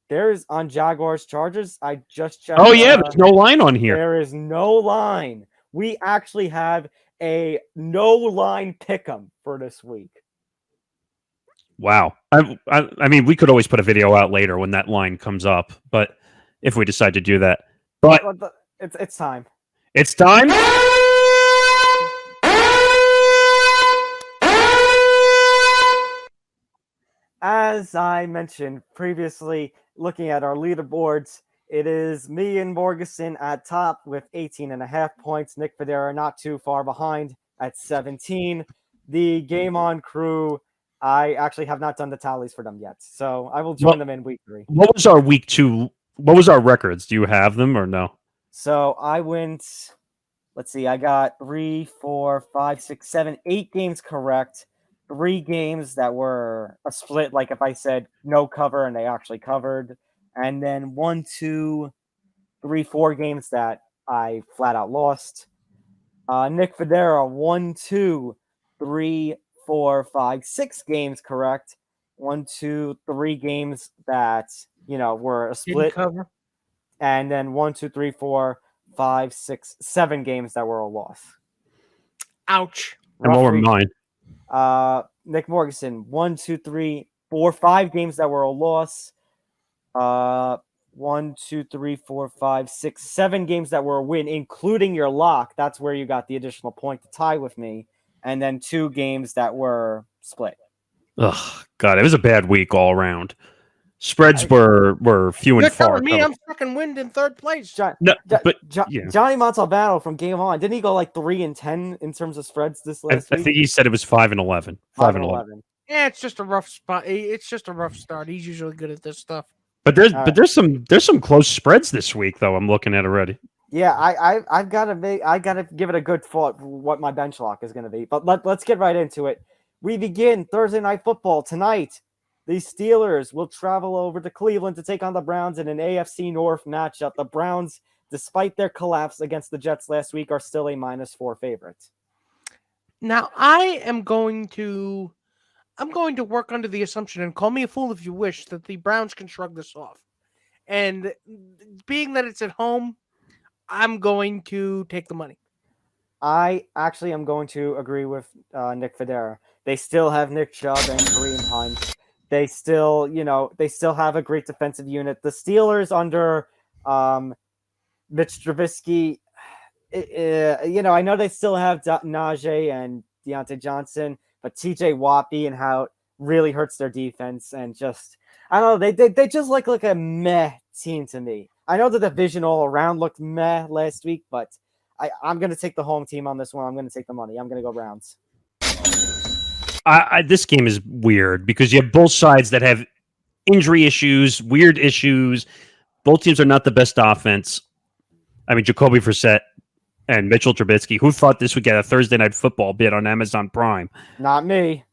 There's on Jaguars Chargers. I just checked. Oh, yeah, there's no line on here. There is no line. We actually have a no line pick'em for this week. Wow. I mean, we could always put a video out later when that line comes up, but if we decide to do that. But it's time. It's time. As I mentioned previously, looking at our leaderboards, it is me and Morgeson at top with 18.5 points. Nick Federer not too far behind at 17. The Game On crew, I actually have not done the tallies for them yet, so I will join them in week 3. What was our week 2? What was our records? Do you have them or no? So I went, let's see, I got 3, 4, 5, 6, 7, 8 games correct. 3 games that were a split, like if I said no cover and they actually covered. And then 1, 2, 3, 4 games that I flat out lost. Nick Federer, 1, 2, 3, 4, 5, 6 games correct. 1, 2, 3 games that, were a split. Cover. And then 1, 2, 3, 4, 5, 6, 7 games that were a loss. Ouch. And what were mine? Nick Morgeson, 1, 2, 3, 4, 5 games that were a loss. 1, 2, 3, 4, 5, 6, 7 games that were a win, including your lock. That's where you got the additional point to tie with me. And then 2 games that were split. Ugh, God, it was a bad week all around. Spreads were few and far. You're telling me I'm fucking winning in 3rd place. Johnny Montalbano from Game On, didn't he go like 3-10 in terms of spreads this last week? I think he said it was 5-11. 5-11. Yeah, it's just a rough spot. It's just a rough start. He's usually good at this stuff. But there's some close spreads this week though. I'm looking at already. Yeah, I've got to give it a good thought what my bench lock is going to be. But let's get right into it. We begin Thursday Night Football tonight. The Steelers will travel over to Cleveland to take on the Browns in an AFC North matchup. The Browns, despite their collapse against the Jets last week, are still a -4 favorites. Now, I'm going to work under the assumption, and call me a fool if you wish, that the Browns can shrug this off. And being that it's at home, I'm going to take the money. I actually am going to agree with Nick Federer. They still have Nick Chubb and Kareem Hunt. They still, have a great defensive unit. The Steelers under Mitch Trubisky, I know they still have Najee and Deontay Johnson, but TJ Watt and how it really hurts their defense. And just, I don't know, they just look like a meh team to me. I know the division all around looked meh last week, but I'm going to take the home team on this one. I'm going to take the money. I'm going to go Browns. This game is weird because you have both sides that have injury issues, weird issues. Both teams are not the best offense. I mean, Jacoby Brissett and Mitchell Trubisky. Who thought this would get a Thursday Night Football bid on Amazon Prime? Not me.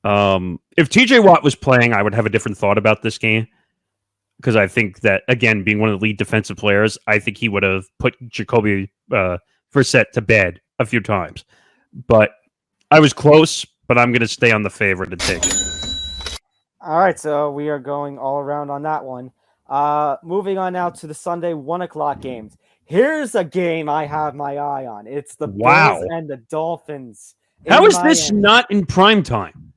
If TJ Watt was playing, I would have a different thought about this game. Because I think that, again, being one of the lead defensive players, I think he would have put Jacoby Brissett to bed a few times. But I was close, but I'm going to stay on the favorite and take it. All right, so we are going all around on that one. Moving on now to the Sunday 1 o'clock games. Here's a game I have my eye on. It's the Bills and the Dolphins. How is this not in prime time?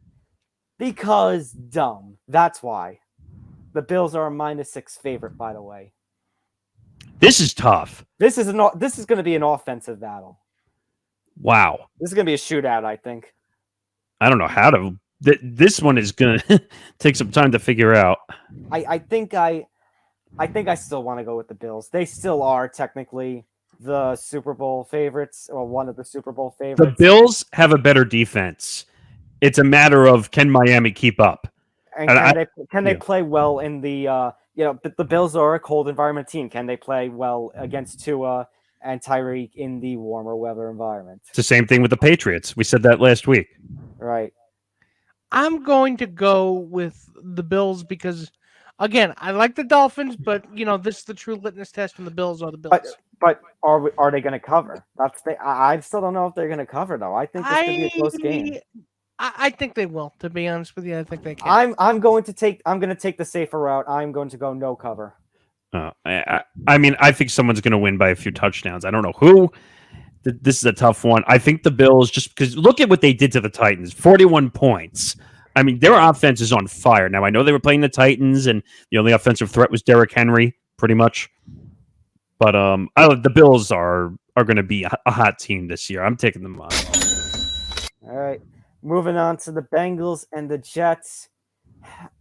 Because dumb. That's why. The Bills are a -6 favorite, by the way. This is tough. This is going to be an offensive battle. Wow. This is going to be a shootout, I think. I don't know how to. This one is going to take some time to figure out. I think I still want to go with the Bills. They still are technically the Super Bowl favorites, or one of the Super Bowl favorites. The Bills have a better defense. It's a matter of, can Miami keep up? And can they play well in the the Bills are a cold environment team. Can they play well against Tua and Tyreek in the warmer weather environment? It's the same thing with the Patriots. We said that last week. Right. I'm going to go with the Bills because, again, I like the Dolphins, but this is the true litmus test, and the Bills are the Bills. But are they going to cover? I still don't know if they're going to cover though. I think this could be a close game. I think they will. To be honest with you, I think they can. I'm going to take the safer route. I'm going to go no cover. I mean, I think someone's going to win by a few touchdowns. I don't know who. This is a tough one. I think the Bills, just because look at what they did to the Titans, 41 points. I mean, their offense is on fire. Now, I know they were playing the Titans, and the only offensive threat was Derrick Henry, pretty much. But the Bills are going to be a hot team this year. I'm taking them on. All right. Moving on to the Bengals and the Jets.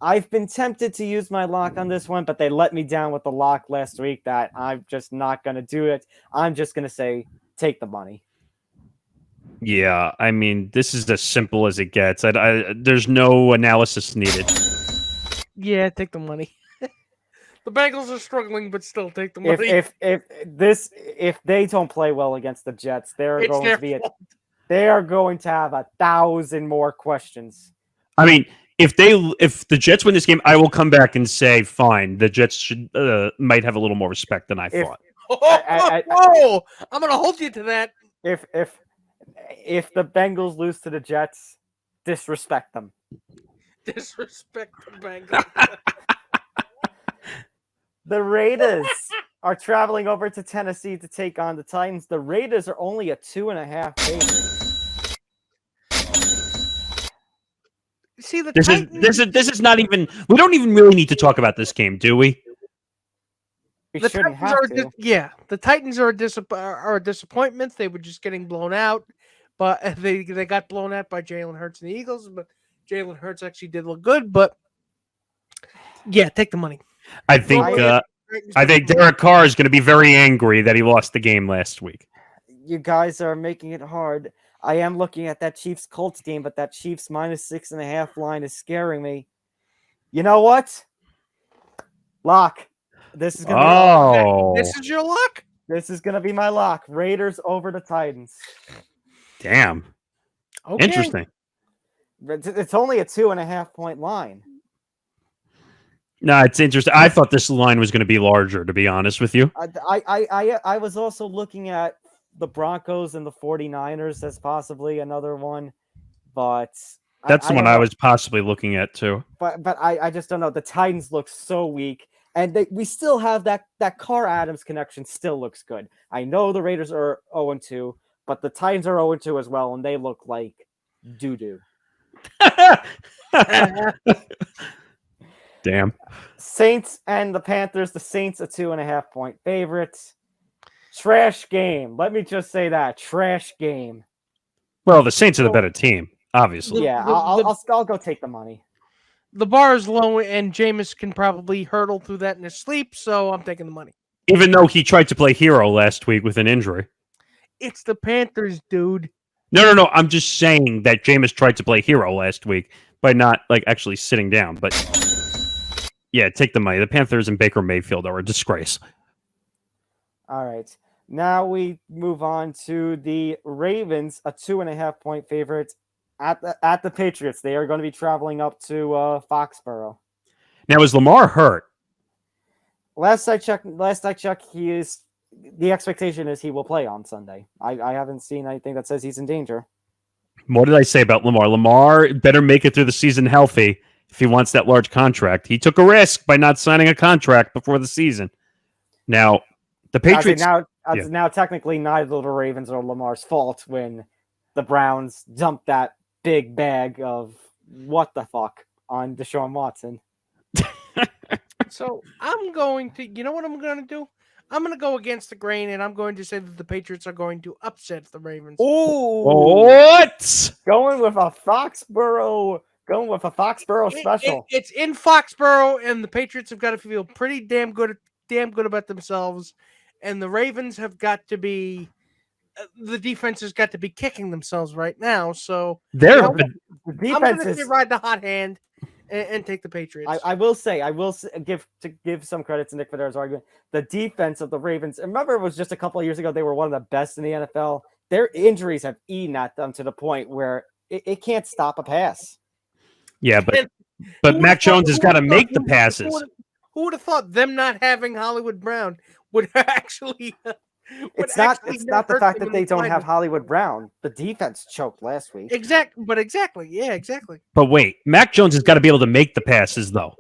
I've been tempted to use my lock on this one, but they let me down with the lock last week that I'm just not going to do it. I'm just going to say, take the money. Yeah, I mean, this is as simple as it gets. There's no analysis needed. Yeah, take the money. The Bengals are struggling, but still take the money. If they don't play well against the Jets, they are going to have 1,000 more questions. I mean, if the Jets win this game, I will come back and say, fine, the Jets might have a little more respect than I thought. I'm going to hold you to that. If the Bengals lose to the Jets, disrespect them. Disrespect the Bengals. The Raiders are traveling over to Tennessee to take on the Titans. The Raiders are only a 2.5 favorite. See, this is not even. We don't even really need to talk about this game, do we? The Titans are a disappointment. They were just getting blown out, but they got blown out by Jalen Hurts and the Eagles. But Jalen Hurts actually did look good. But yeah, take the money. I think Derek Carr is going to be very angry that he lost the game last week. You guys are making it hard. I am looking at that Chiefs-Colts game, but that Chiefs -6.5 line is scaring me. You know what? Lock. This is gonna This is your lock? This is going to be my lock. Raiders over the Titans. Damn. Okay. Interesting. It's only a 2.5 point line. No, it's interesting. I thought this line was going to be larger, to be honest with you. I was also looking at the Broncos and the 49ers as possibly another one, but that's the one I was possibly looking at too. But I just don't know. The Titans look so weak, and we still have that Carr Adams connection still looks good. I know the Raiders are 0-2, but the Titans are 0-2 as well, and they look like doo-doo. Damn. Saints and the Panthers. The Saints a 2.5 point favorite. Trash game. Let me just say that. Trash game. Well, the Saints are the better team, obviously. Yeah, I'll go take the money. The bar is low, and Jameis can probably hurdle through that in his sleep, so I'm taking the money. Even though he tried to play hero last week with an injury. It's the Panthers, dude. No. I'm just saying that Jameis tried to play hero last week by not actually sitting down. But yeah, take the money. The Panthers and Baker Mayfield are a disgrace. All right. Now we move on to the Ravens, a 2.5-point favorite at the Patriots. They are going to be traveling up to Foxborough. Now, is Lamar hurt? Last I checked, he is. The expectation is he will play on Sunday. I haven't seen anything that says he's in danger. What did I say about Lamar? Lamar better make it through the season healthy if he wants that large contract. He took a risk by not signing a contract before the season. Now, the Patriots... Now, technically, neither of the Ravens or Lamar's fault when the Browns dumped that big bag of what the fuck on Deshaun Watson. So I'm going to, you know what I'm going to do? I'm going to go against the grain, and I'm going to say that the Patriots are going to upset the Ravens. Ooh, what? Going with a Foxborough special. It's in Foxborough, and the Patriots have got to feel pretty damn good about themselves, and the Ravens have got to be. The defense has got to be kicking themselves right now. So the defense I'm going to ride the hot hand and take the Patriots. I will give some credit to Nick Federer's argument. The defense of the Ravens, remember, it was just a couple of years ago, they were one of the best in the NFL. Their injuries have eaten at them to the point where it can't stop a pass. Yeah, but Mac Jones has got to make the passes. Who would have thought them not having Hollywood Brown would actually... It's not the fact that they don't have Hollywood Brown. The defense choked last week. Exactly. But wait, Mac Jones has got to be able to make the passes, though.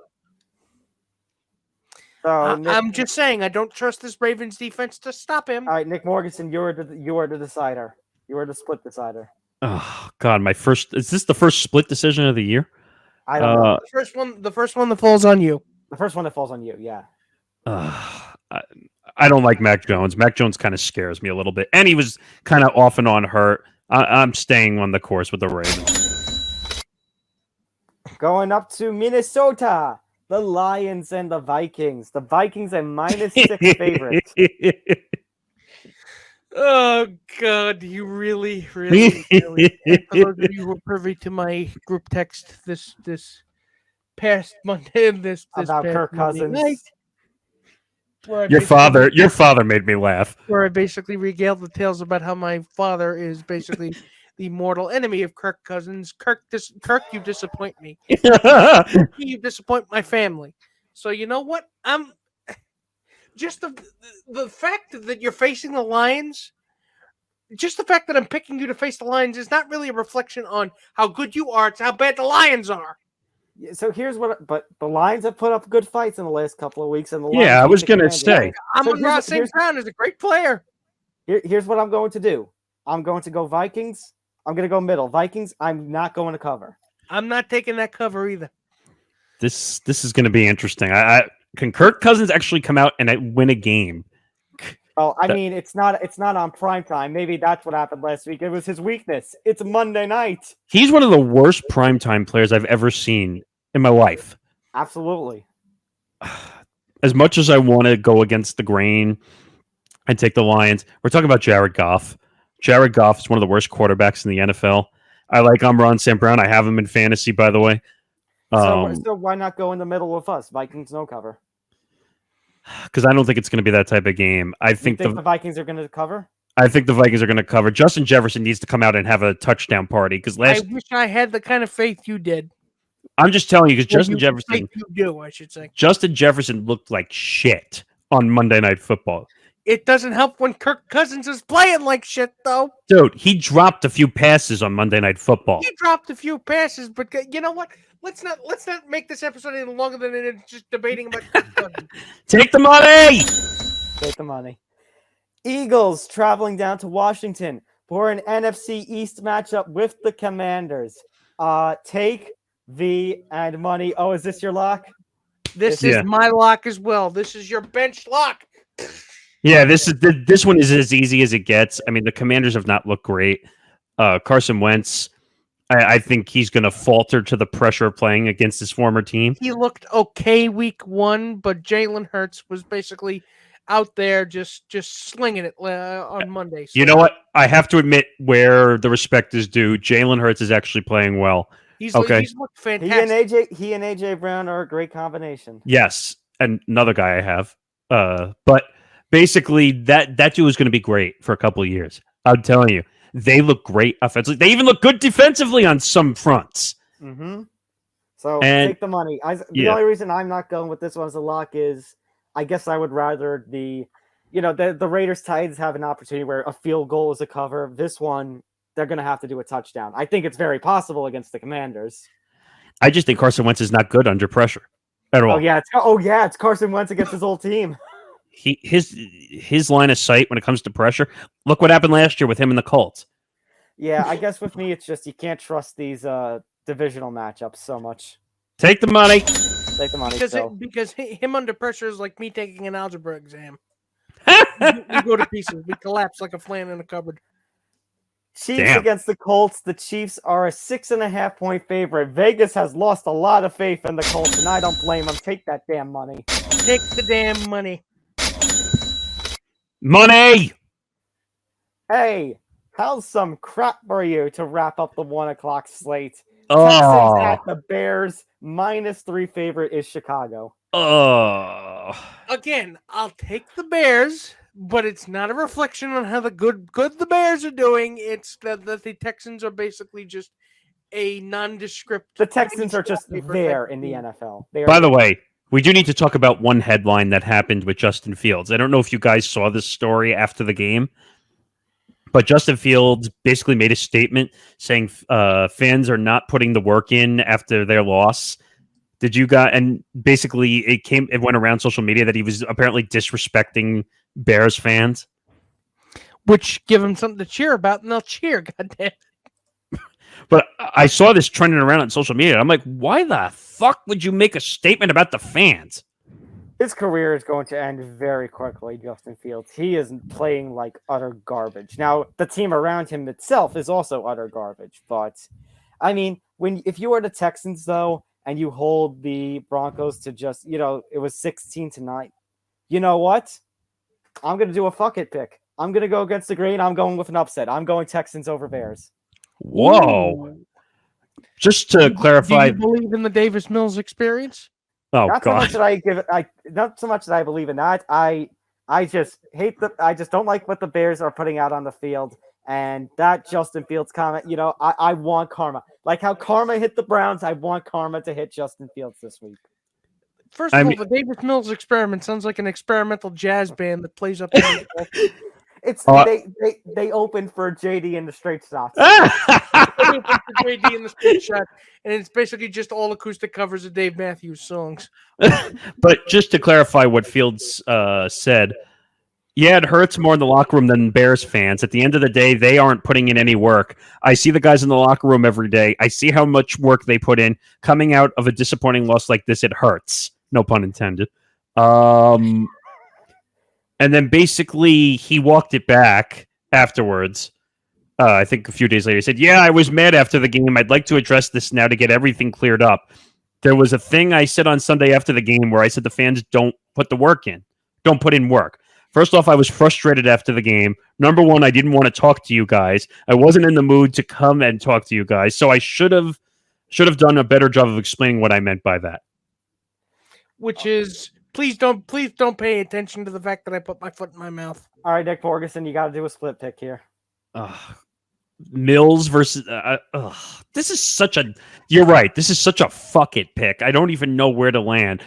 So I'm just saying, I don't trust this Ravens defense to stop him. All right, Nick Morganson, you are the decider. You are the split decider. Oh God, is this the first split decision of the year? I don't know. The first one that falls on you. The first one that falls on you, yeah. I don't like Mac Jones. Mac Jones kind of scares me a little bit. And he was kind of off and on hurt. I'm staying on the course with the Ravens. Going up to Minnesota, the Lions and the Vikings. The Vikings are -6 favorites. Oh, God, you really, really, really. And for those of you who are privy to my group text this past Monday, this about past Kirk Monday Cousins. night, Your father made me laugh. where I basically regaled the tales about how my father is basically the mortal enemy of Kirk Cousins. Kirk, you disappoint me. You disappoint my family. So you know what? I'm just the fact that you're facing the Lions. Just the fact that I'm picking you to face the Lions is not really a reflection on how good you are. It's how bad the Lions are. So but the Lions have put up good fights in the last couple of weeks, and the Lions I was gonna say, Amon-Ra St. Brown is a great player. Here's what I'm going to do. I'm going to go Vikings. I'm going to go middle. Vikings. I'm not going to cover. I'm not taking that cover either. This is going to be interesting. Can Kirk Cousins actually come out and win a game? Well, I mean, it's not on prime time. Maybe that's what happened last week. It was his weakness. It's Monday night. He's one of the worst primetime players I've ever seen in my life. Absolutely. As much as I want to go against the grain and take the Lions, we're talking about Jared Goff. Jared Goff is one of the worst quarterbacks in the NFL. I like Amon-Ra St. Brown. I have him in fantasy, by the way. So why not go in the middle with us? Vikings no cover. Because I don't think it's going to be that type of game. I think the Vikings are going to cover. I think the Vikings are going to cover. Justin Jefferson needs to come out and have a touchdown party. Because I wish I had the kind of faith you did. I'm just telling you, because Justin Jefferson. Faith you do, I should say. Justin Jefferson looked like shit on Monday Night Football. It doesn't help when Kirk Cousins is playing like shit, though. Dude, he dropped a few passes on Monday Night Football. He dropped a few passes, but you know what? Let's not make this episode any longer than it is just debating about Kirk Cousins. Take the money! Take the money. Eagles traveling down to Washington for an NFC East matchup with the Commanders. Take the and money. Oh, is this your lock? This is my lock as well. This is your bench lock. Yeah, this one is as easy as it gets. I mean, the Commanders have not looked great. Carson Wentz, I think he's going to falter to the pressure of playing against his former team. He looked okay week 1, but Jalen Hurts was basically out there just slinging it on Monday. So. You know what? I have to admit where the respect is due. Jalen Hurts is actually playing well. He's looked fantastic. He and AJ Brown are a great combination. Yes, and another guy I have. But basically that duo is going to be great for a couple of years. I'm telling you, they look great offensively. They even look good defensively on some fronts. Mm-hmm. So And- take the money. The yeah. only reason I'm not going with this one as a lock is I guess I would rather the Raiders Titans have an opportunity where a field goal is a cover. This one, they're going to have to do a touchdown. I think it's very possible against the Commanders. I just think Carson Wentz is not good under pressure at all. Oh yeah, it's Carson Wentz against his old team. His line of sight when it comes to pressure. Look what happened last year with him and the Colts. Yeah, I guess with me, it's just you can't trust these divisional matchups so much. Take the money. Take the money. Because him under pressure is like me taking an algebra exam. we go to pieces. We collapse like a flan in a cupboard. Chiefs against the Colts. The Chiefs are a 6.5-point favorite. Vegas has lost a lot of faith in the Colts, and I don't blame them. Take that damn money. Take the damn money. Money. Hey, how's some crap for you to wrap up the 1 o'clock slate? Oh. Texans at the Bears. -3 favorite is Chicago. Oh. Again, I'll take the Bears, but it's not a reflection on how good the Bears are doing. It's that the Texans are basically just a nondescript. The Texans are just there in the NFL. By the way, we do need to talk about one headline that happened with Justin Fields. I don't know if you guys saw this story after the game, but Justin Fields basically made a statement saying fans are not putting the work in after their loss. Did you guys? And basically, it went around social media that he was apparently disrespecting Bears fans, which give them something to cheer about, and they'll cheer. Goddamn. But I saw this trending around on social media. I'm like, why the fuck would you make a statement about the fans? His career is going to end very quickly, Justin Fields. He is playing like utter garbage. Now, the team around him itself is also utter garbage. But, I mean, if you are the Texans, though, and you hold the Broncos to just, it was 16-9. You know what? I'm going to do a fuck it pick. I'm going to go against the grain. I'm going with an upset. I'm going Texans over Bears. Whoa. Ooh. Just to clarify. Do you believe in the Davis Mills experience? Oh, not God. So much that I give it. Not so much that I believe in that. I just hate I just don't like what the Bears are putting out on the field. And that Justin Fields comment, I want karma. Like how karma hit the Browns, I want karma to hit Justin Fields this week. First of all, the Davis Mills experiment sounds like an experimental jazz band that plays up. It's they opened for JD in the straight shots. JD in the straight shot, and it's basically just all acoustic covers of Dave Matthews songs. But just to clarify what Fields said, yeah, it hurts more in the locker room than Bears fans. At the end of the day, they aren't putting in any work. I see the guys in the locker room every day. I see how much work they put in. Coming out of a disappointing loss like this, it hurts. No pun intended. And then basically he walked it back afterwards. I think a few days later, he said, yeah, I was mad after the game. I'd like to address this now to get everything cleared up. There was a thing I said on Sunday after the game where I said the fans don't put the work in. Don't put in work. First off, I was frustrated after the game. Number one, I didn't want to talk to you guys. I wasn't in the mood to come and talk to you guys. So I should have done a better job of explaining what I meant by that. Which is, please don't pay attention to the fact that I put my foot in my mouth. All right, Nick Ferguson, you got to do a split pick here. Mills versus. This is such a. You're right. This is such a fuck it pick. I don't even know where to land.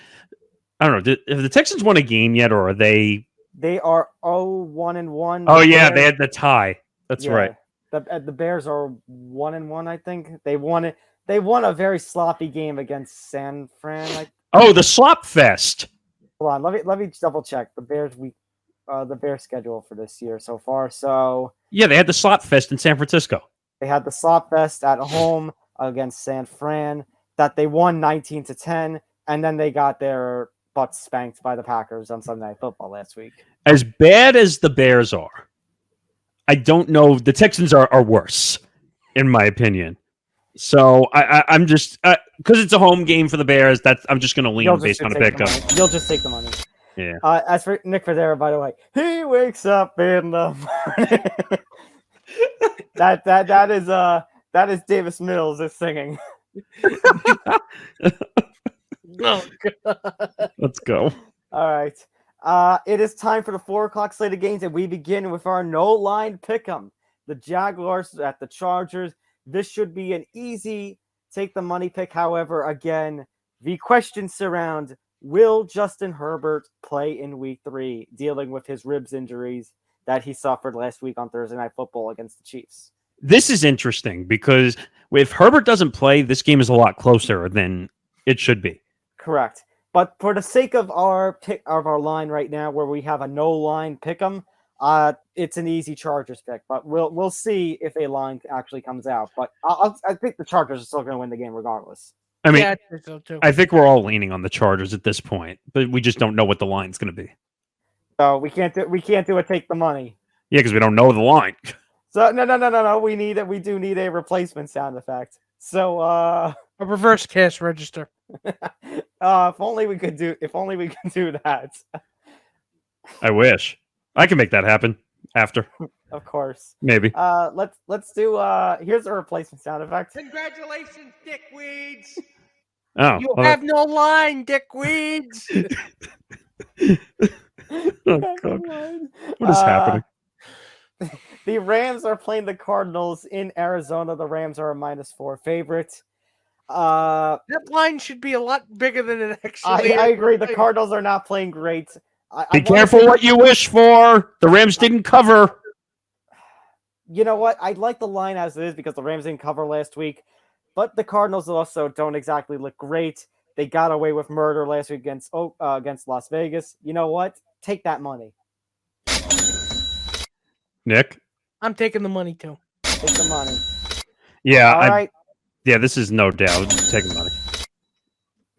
I don't know. Have the Texans won a game yet, or are they? They are 0-1-1. Oh yeah, they had the tie. That's right. The Bears are 1-1. I think they won it. They won a very sloppy game against San Fran. Oh, the slop fest. Hold on, let me double check the Bears the Bears schedule for this year so far. So yeah, they had the slop fest in San Francisco. They had the slop fest at home against San Fran that they won 19-10, and then they got their butts spanked by the Packers on Sunday Night Football last week. As bad as the Bears are, I don't know. The Texans are worse, in my opinion. So I'm just because it's a home game for the Bears. I'm just going to lean based on a pickup. You'll just take the money. Yeah. As for Nick Federer, by the way, he wakes up in the morning. that is Davis Mills is singing. Oh, God. Let's go. All right. It is time for the 4 o'clock slate of games, and we begin with our no-line pick'em. The Jaguars at the Chargers. This should be an easy take the money pick. However, again, the questions surround, will Justin Herbert play in week 3, dealing with his ribs injuries that he suffered last week on Thursday Night Football against the Chiefs? This is interesting because if Herbert doesn't play, this game is a lot closer than it should be. Correct. But for the sake of our line right now, where we have a no-line pick'em, it's an easy Chargers pick. But we'll see if a line actually comes out. But I think the Chargers are still going to win the game regardless. I mean, Yeah, I think so too. I think we're all leaning on the Chargers at this point, but we just don't know what the line's going to be. So we can't do a take the money. Yeah, because we don't know the line. So no. We do need a replacement sound effect. So A reverse cash register. if only we could do that. I wish I can make that happen after. Of course. Maybe. Let's do here's a replacement sound effect. Congratulations, dickweeds. Oh, You have no line, dickweeds. oh God. What is happening? The Rams are playing the Cardinals in Arizona. The Rams are a -4 favorite. That line should be a lot bigger than it actually is. I agree. The Cardinals are not playing great. Be careful what you wish for. The Rams didn't cover. You know what? I like the line as it is because the Rams didn't cover last week, but the Cardinals also don't exactly look great. They got away with murder last week against Las Vegas. You know what? Take that money. Nick? I'm taking the money too. Take the money. Yeah. All right. Yeah, this is no doubt taking money.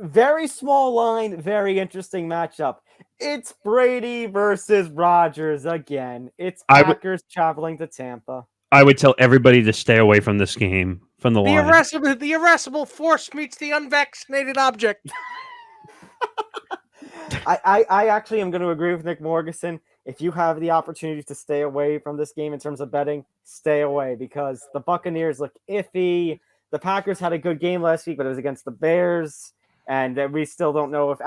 Very small line, very interesting matchup. It's Brady versus Rodgers again. It's Packers traveling to Tampa. I would tell everybody to stay away from this game, from the line. The irascible force meets the unvaccinated object. I actually am going to agree with Nick Morgeson. If you have the opportunity to stay away from this game in terms of betting, stay away because the Buccaneers look iffy. The Packers had a good game last week, but it was against the Bears, and we still don't know if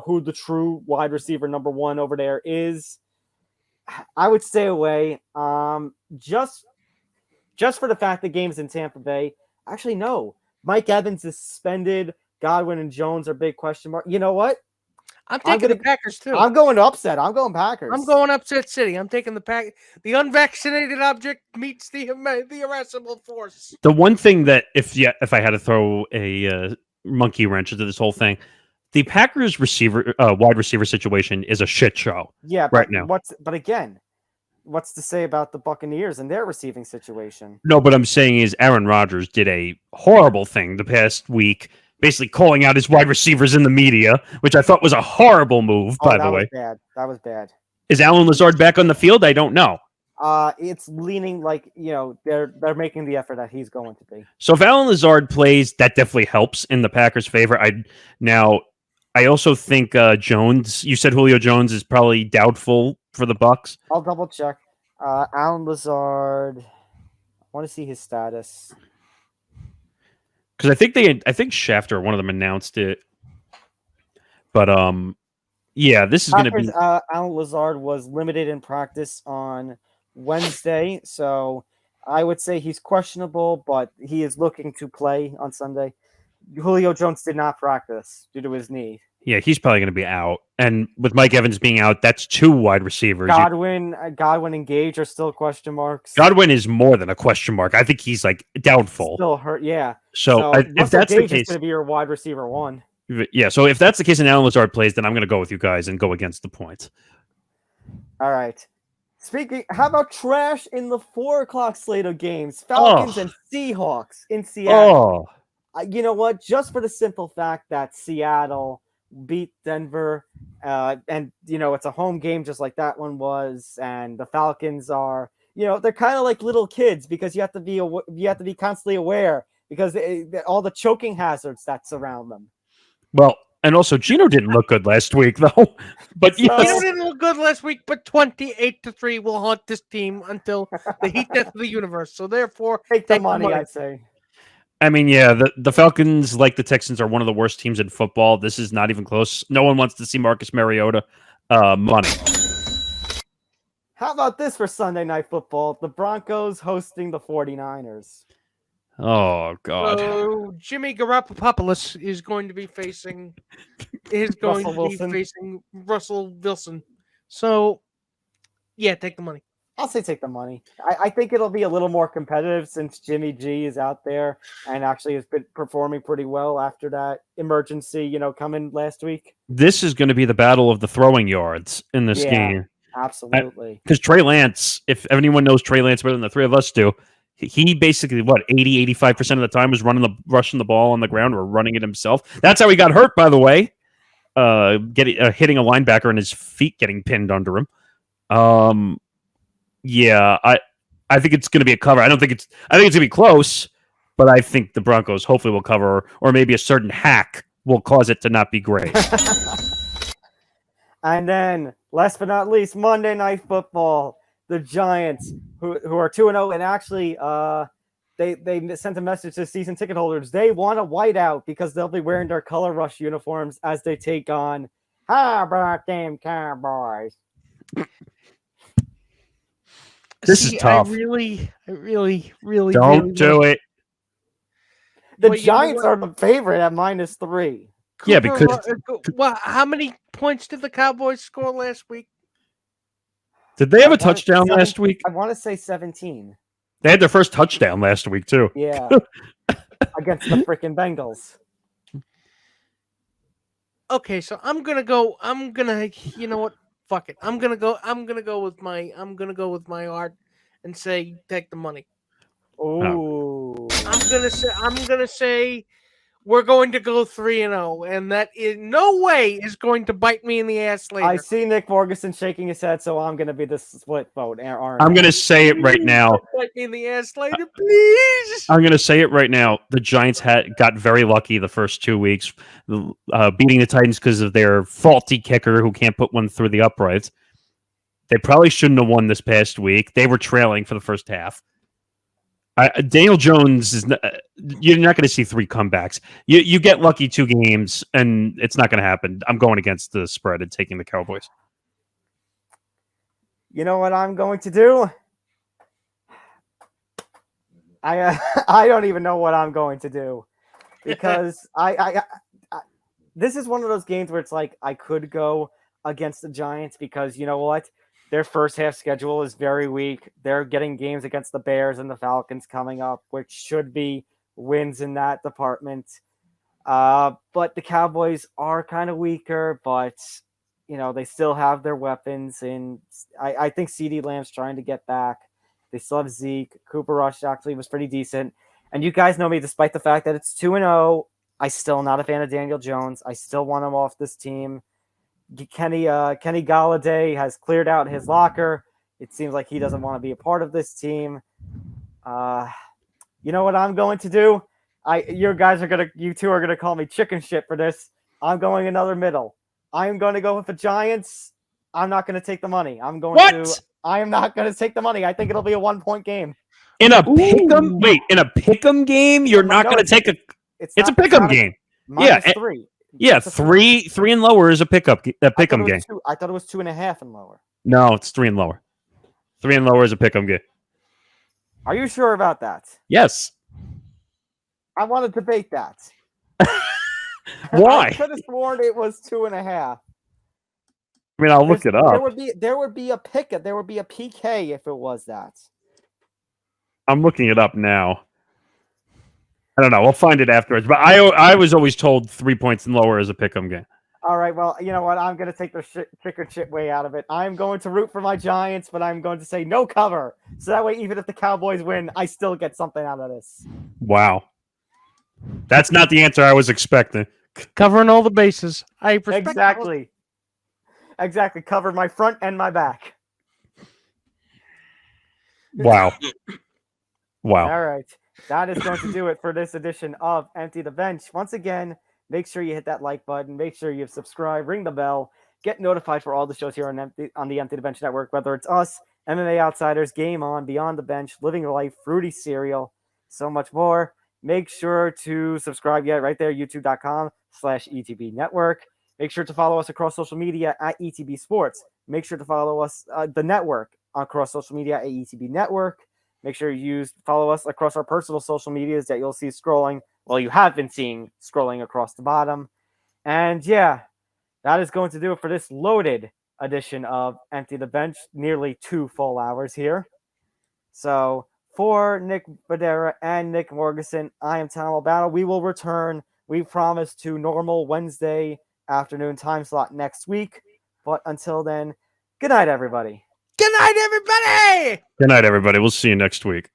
who the true wide receiver number 1 over there is. I would stay away. Just for the fact the game's in Tampa Bay. Actually, no. Mike Evans is suspended. Godwin and Jones are big question mark. You know what? I'm taking the Packers too. I'm going upset. I'm going Packers. I'm going upset city. I'm taking the pack. The unvaccinated object meets the irascible force. The one thing that if I had to throw a monkey wrench into this whole thing, the Packers wide receiver situation is a shit show. Yeah, right now. But again, what's to say about the Buccaneers and their receiving situation? No, but I'm saying is Aaron Rodgers did a horrible thing the past week, basically calling out his wide receivers in the media, which I thought was a horrible move, by the way. That was bad. Is Alan Lazard back on the field? I don't know. It's leaning like, they're making the effort that he's going to be. So if Alan Lazard plays, that definitely helps in the Packers' favor. I also think Jones, you said Julio Jones is probably doubtful for the Bucs. I'll double check. Alan Lazard, I want to see his status. Because I think Schefter, one of them, announced it. But yeah, this is going to be. Alan Lazard was limited in practice on Wednesday, so I would say he's questionable, but he is looking to play on Sunday. Julio Jones did not practice due to his knee. Yeah, he's probably going to be out. And with Mike Evans being out, that's 2 wide receivers. Godwin and Gage are still question marks. Godwin is more than a question mark. I think he's like doubtful. Still hurt, yeah. So if that's Gage the case, is going to be your wide receiver 1. Yeah, so if that's the case and Alan Lazard plays, then I'm going to go with you guys and go against the points. All right. How about trash in the 4 o'clock slate of games? Falcons and Seahawks in Seattle. You know what? Just for the simple fact that Seattle beat Denver, and it's a home game just like that one was, and the Falcons are, they're kind of like little kids because you have to be constantly aware because all the choking hazards that surround them. Well, and also Gino didn't look good last week though. But Gino didn't look good last week, but 28-3 will haunt this team until the heat death of the universe. So therefore, take the money, I'd say. I mean, yeah, the Falcons, like the Texans, are one of the worst teams in football. This is not even close. No one wants to see Marcus Mariota money. How about this for Sunday Night Football? The Broncos hosting the 49ers. Oh God. So Jimmy Garoppolo is going to be facing Russell Wilson. So yeah, take the money. I'll say take the money. I think it'll be a little more competitive since Jimmy G is out there and actually has been performing pretty well after that emergency, coming last week. This is going to be the battle of the throwing yards in this game. Absolutely. Because Trey Lance, if anyone knows Trey Lance better than the three of us do, he basically, 85% of the time was rushing the ball on the ground or running it himself. That's how he got hurt, by the way. Hitting a linebacker and his feet getting pinned under him. Yeah, I think it's going to be a cover. I think it's going to be close, but I think the Broncos hopefully will cover, or maybe a certain hack will cause it to not be great. And then, last but not least, Monday Night Football. The Giants, who are 2-0, and actually, they sent a message to season ticket holders. They want a whiteout because they'll be wearing their color rush uniforms as they take on how about them Cowboys. This is tough. I really Don't do it. The Giants are the favorite at -3. Yeah, because how many points did the Cowboys score last week? Did they have a touchdown last week? I want to say 17. They had their first touchdown last week too. Yeah, against the freaking Bengals. Okay, so you know what? Fuck it. I'm gonna go with my heart and say take the money. Oh. I'm gonna say we're going to go 3-0, and that in no way is going to bite me in the ass later. I see Nick Morganson shaking his head, so I'm going to be the split vote. I'm going to say it right now. Bite me in the ass later, please. I'm going to say it right now. The Giants got very lucky the first 2 weeks, beating the Titans because of their faulty kicker who can't put one through the uprights. They probably shouldn't have won this past week. They were trailing for the first half. Daniel Jones is. You're not going to see 3 comebacks. You get lucky 2 games, and it's not going to happen. I'm going against the spread and taking the Cowboys. You know what I'm going to do? I don't even know what I'm going to do because I this is one of those games where it's like I could go against the Giants because you know what? Their first half schedule is very weak. They're getting games against the Bears and the Falcons coming up, which should be wins in that department. But the Cowboys are kind of weaker, but they still have their weapons. And I think CeeDee Lamb's trying to get back. They still have Zeke. Cooper Rush actually was pretty decent. And you guys know me, despite the fact that it's 2-0, I still not a fan of Daniel Jones. I still want him off this team. Kenny Galladay has cleared out his locker. It seems like he doesn't want to be a part of this team. You know what I'm going to do? You two are gonna call me chicken shit for this. I'm going another middle. I am going to go with the Giants. I'm not going to take the money. I am not going to take the money. I think it'll be a 1-point game. In a pick'em? Wait, in a pick'em game, you're not going to take a. It's a pick'em game. -3. Yeah, three and lower is a pick'em game. I thought it was 2.5 and lower. No, it's 3 and lower. 3 and lower is a pick'em game. Are you sure about that? Yes. I want to debate that. Why? I could have sworn it was 2.5. I mean, I'll look it up. There would be a PK if it was that. I'm looking it up now. I don't know. We'll find it afterwards. But I was always told 3 points and lower is a pick'em game. All right. Well, you know what? I'm going to take the chicken shit way out of it. I'm going to root for my Giants, but I'm going to say no cover. So that way, even if the Cowboys win, I still get something out of this. Wow. That's not the answer I was expecting. Covering all the bases. I respect Exactly. Cover my front and my back. Wow. All right. That is going to do it for this edition of Empty the Bench. Once again, make sure you hit that like button. Make sure you subscribe, ring the bell, get notified for all the shows here on the Empty the Bench Network, whether it's us, MMA Outsiders, Game On, Beyond the Bench, Living Your Life, Fruity Cereal, so much more. Make sure to subscribe right there, youtube.com/ETB Network. Make sure to follow us across social media at ETB Sports. Make sure to follow us, the network, across social media at ETB Network. Make sure you follow us across our personal social medias that you'll see scrolling. Well, you have been seeing scrolling across the bottom. And yeah, that is going to do it for this loaded edition of Empty the Bench. Nearly 2 full hours here. So for Nick Federa and Nick Morganson, I am Tom Albano. We will return, we promise, to normal Wednesday afternoon time slot next week. But until then, good night, everybody. Good night, everybody! Good night, everybody. We'll see you next week.